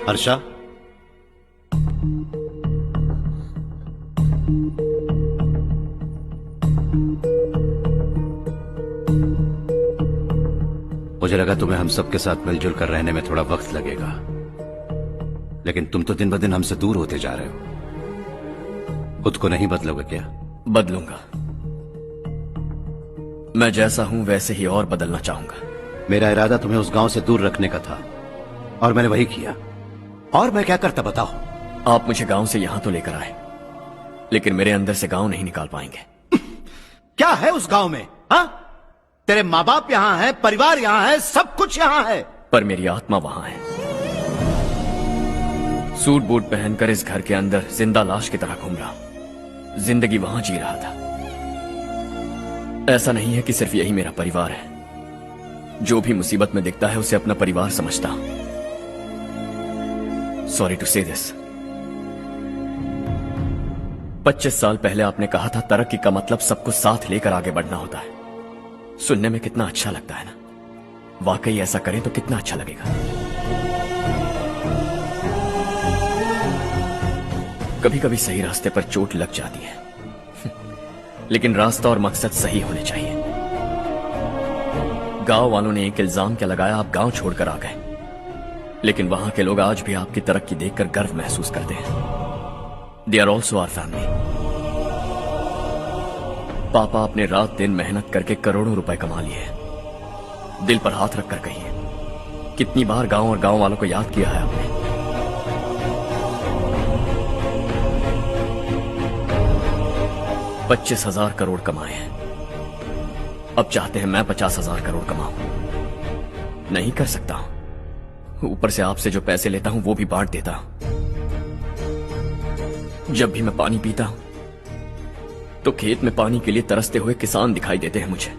हर्षा, मुझे लगा तुम्हें हम सबके साथ मिलजुल कर रहने में थोड़ा वक्त लगेगा, लेकिन तुम तो दिन ब दिन हमसे दूर होते जा रहे हो। खुद को नहीं बदलोगे क्या? बदलूंगा। मैं जैसा हूं वैसे ही और बदलना चाहूंगा। मेरा इरादा तुम्हें उस गांव से दूर रखने का था और मैंने वही किया। और मैं क्या करता बताओ? आप मुझे गांव से यहां तो लेकर आए, लेकिन मेरे अंदर से गांव नहीं निकाल पाएंगे। क्या है उस गांव में? हाँ, तेरे माँ बाप यहां है, परिवार यहां है, सब कुछ यहां है, पर मेरी आत्मा वहां है। सूट बूट पहनकर इस घर के अंदर जिंदा लाश की तरह घूम रहा, जिंदगी वहां जी रहा था। ऐसा नहीं है कि सिर्फ यही मेरा परिवार है, जो भी मुसीबत में दिखता है उसे अपना परिवार समझता हूं। सॉरी टू से दिस। 25 साल पहले आपने कहा था तरक्की का मतलब सबको साथ लेकर आगे बढ़ना होता है। सुनने में कितना अच्छा लगता है ना? वाकई ऐसा करें तो कितना अच्छा लगेगा। कभी कभी सही रास्ते पर चोट लग जाती है, लेकिन रास्ता और मकसद सही होने चाहिए। गांव वालों ने एक इल्जाम क्या लगाया, आप गांव छोड़कर आ गए, लेकिन वहां के लोग आज भी आपकी तरक्की देखकर गर्व महसूस करते हैं। They are also our family. पापा आपने रात दिन मेहनत करके करोड़ों रुपए कमा लिए। दिल पर हाथ रखकर कहिए, कितनी बार गांव और गांव वालों को याद किया है आपने? $25,000 करोड़ कमाए हैं, अब चाहते हैं मैं 50,000 करोड़ कमाऊं। नहीं कर सकता हूं। ऊपर से आपसे जो पैसे लेता हूं वो भी बांट देता हूं। जब भी मैं पानी पीता हूं तो खेत में पानी के लिए तरसते हुए किसान दिखाई देते हैं मुझे।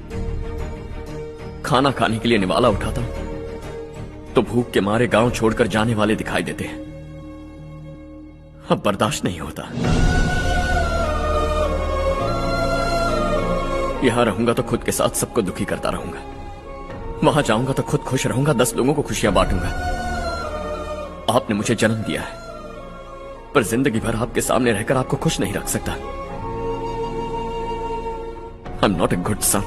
खाना खाने के लिए निवाला उठाता हूं तो भूख के मारे गांव छोड़कर जाने वाले दिखाई देते हैं। अब बर्दाश्त नहीं होता। यहां रहूंगा तो खुद के साथ सबको दुखी करता रहूंगा, वहां जाऊंगा तो खुद खुश रहूंगा, 10 लोगों को खुशियां बांटूंगा। आपने मुझे जन्म दिया है, पर जिंदगी भर आपके सामने रहकर आपको खुश नहीं रख सकता। I am not a good son.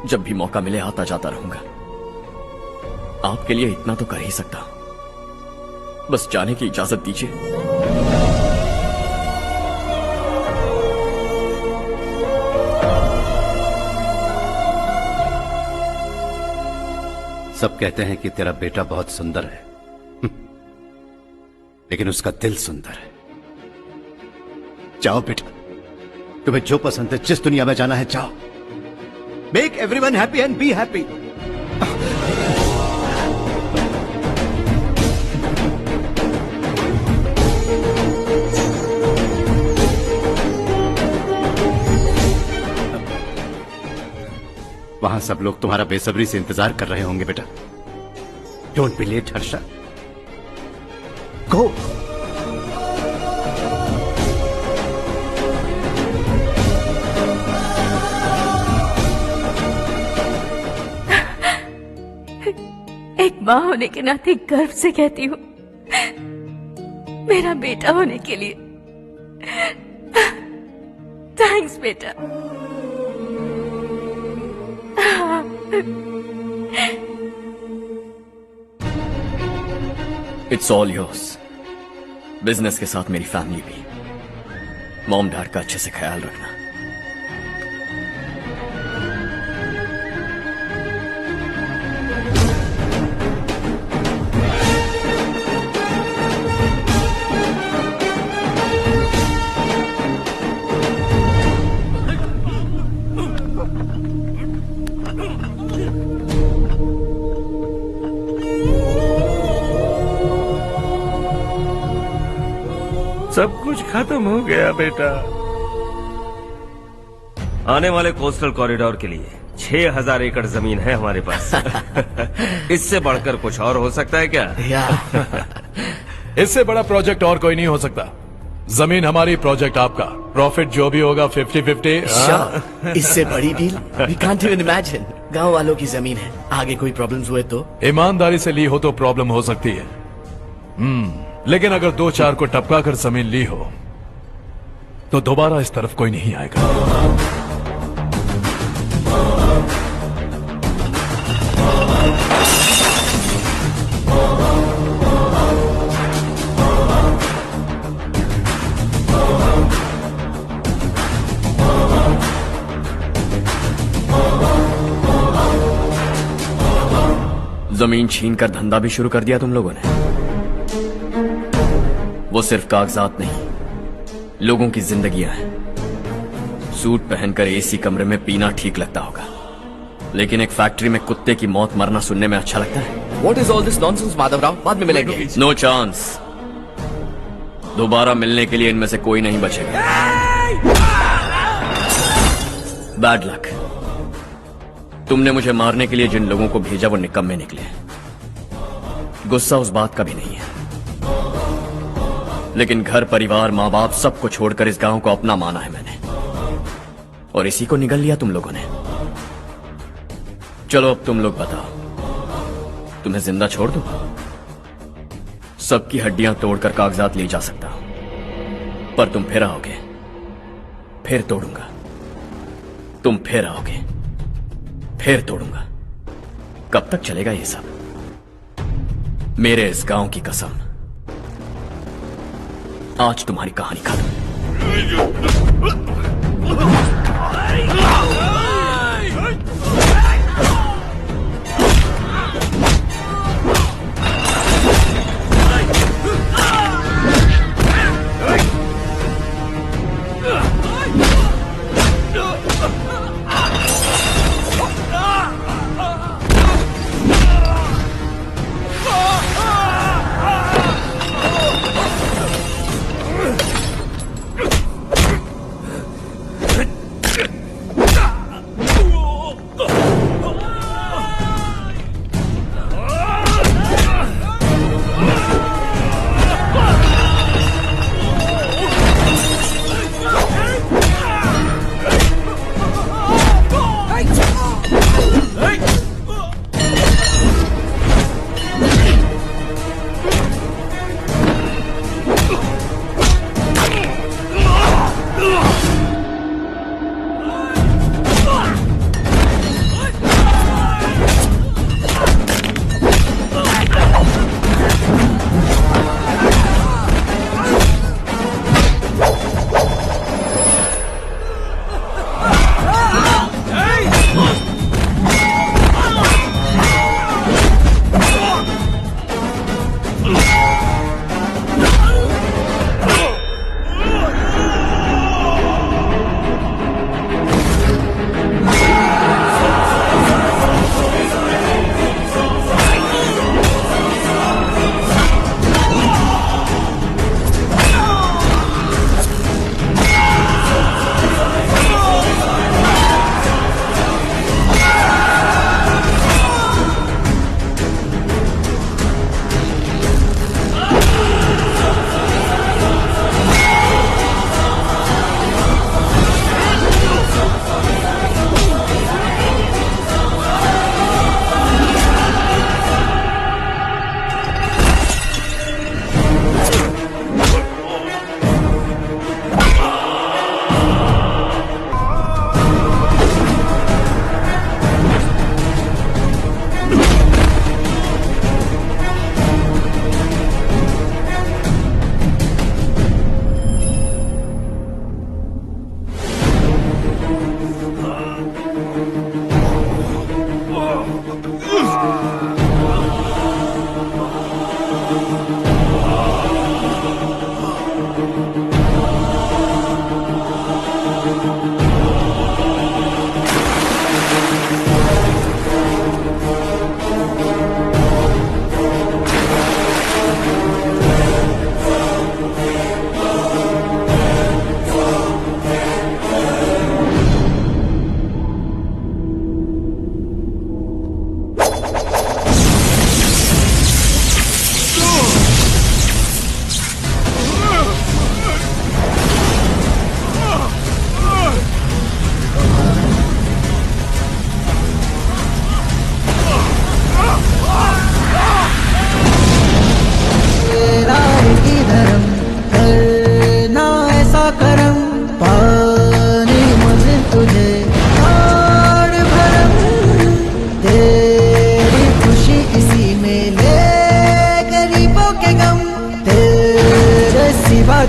जब भी मौका मिले आता जाता रहूंगा। आपके लिए इतना तो कर ही सकता हूं, बस जाने की इजाजत दीजिए। सब कहते हैं कि तेरा बेटा बहुत सुंदर है, लेकिन उसका दिल सुंदर है। जाओ बेटा, तुम्हें जो पसंद है, जिस दुनिया में जाना है जाओ। Make everyone happy and be happy. वहां सब लोग तुम्हारा बेसब्री से इंतजार कर रहे होंगे बेटा। डोंट बी लेट हर्षा, गो। एक माँ होने के नाते गर्व से कहती हूँ, मेरा बेटा होने के लिए थैंक्स बेटा। It's all yours. बिजनेस के साथ मेरी फैमिली भी। मॉम डैड का अच्छे से ख्याल रखना। सब कुछ खत्म हो गया बेटा। आने वाले कोस्टल कॉरिडोर के लिए 6000 एकड़ जमीन है हमारे पास। इससे बढ़कर कुछ और हो सकता है क्या? इससे बड़ा प्रोजेक्ट और कोई नहीं हो सकता। जमीन हमारी, प्रोजेक्ट आपका, प्रॉफिट जो भी होगा 50-50। Sure, इससे बड़ी deal we can't even imagine. गांव वालों की जमीन है, आगे कोई प्रॉब्लम्स हुए तो? ईमानदारी से ली हो तो प्रॉब्लम हो सकती है, लेकिन अगर 2-4 को टपका कर जमीन ली हो तो दोबारा इस तरफ कोई नहीं आएगा। जमीन छीन कर धंधा भी शुरू कर दिया तुम लोगों ने। वो सिर्फ कागजात नहीं, लोगों की जिंदगियां हैं। सूट पहनकर एसी कमरे में पीना ठीक लगता होगा, लेकिन एक फैक्ट्री में कुत्ते की मौत मरना सुनने में अच्छा लगता है। What is all this nonsense, Madhavrao? बाद में मिलेंगे। No chance. दोबारा मिलने के लिए इनमें से कोई नहीं बचेगा। Bad luck. तुमने मुझे मारने के लिए जिन लोगों को भेजा वो निकम्मे निकले। गुस्सा उस बात का भी नहीं है, लेकिन घर परिवार माँ बाप सबको छोड़कर इस गांव को अपना माना है मैंने, और इसी को निगल लिया तुम लोगों ने। चलो अब तुम लोग बताओ, तुम्हें जिंदा छोड़ दूं? सबकी हड्डियां तोड़कर कागजात ले जा सकता हूं, पर तुम फिर आओगे, फिर तोड़ूंगा। तुम फिर आओगे, फिर तोड़ूंगा। कब तक चलेगा ये सब? मेरे इस गांव की कसम, आज तुम्हारी कहानी खत्म।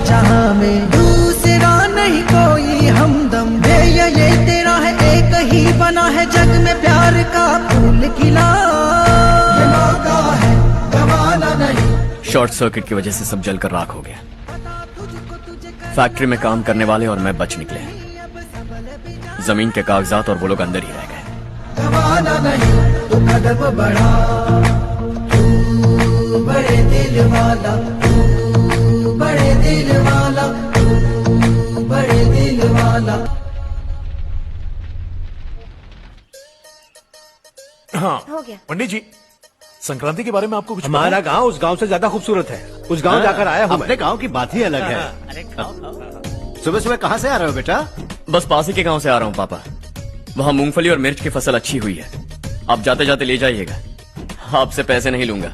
जहां में दूसरा नहीं कोई हमदम है, ये तेरा है एक ही बना है जग में प्यार का फूल खिला। ये मौका है गवाना नहीं। शॉर्ट सर्किट की वजह से सब जलकर राख हो गया। फैक्ट्री में काम करने वाले और मैं बच निकले। जमीन के कागजात और वो लोग अंदर ही रह गए। गवाना नहीं तो कदम बढ़ा, तू बड़े दिल वाला, तू बड़े दिल वाला, तू बड़े दिल वाला। हाँ हो गया। पंडित जी, संक्रांति के बारे में आपको कुछ पता हमारा है? गांव उस गांव से ज्यादा खूबसूरत है। उस गांव जाकर आया हूँ अपने गांव की बात ही अलग है। सुबह सुबह कहाँ से आ रहे हो बेटा? बस पास ही के गांव से आ रहा हूँ पापा। वहाँ मूंगफली और मिर्च की फसल अच्छी हुई है। आप जाते जाते ले जाइएगा। आपसे पैसे नहीं लूंगा।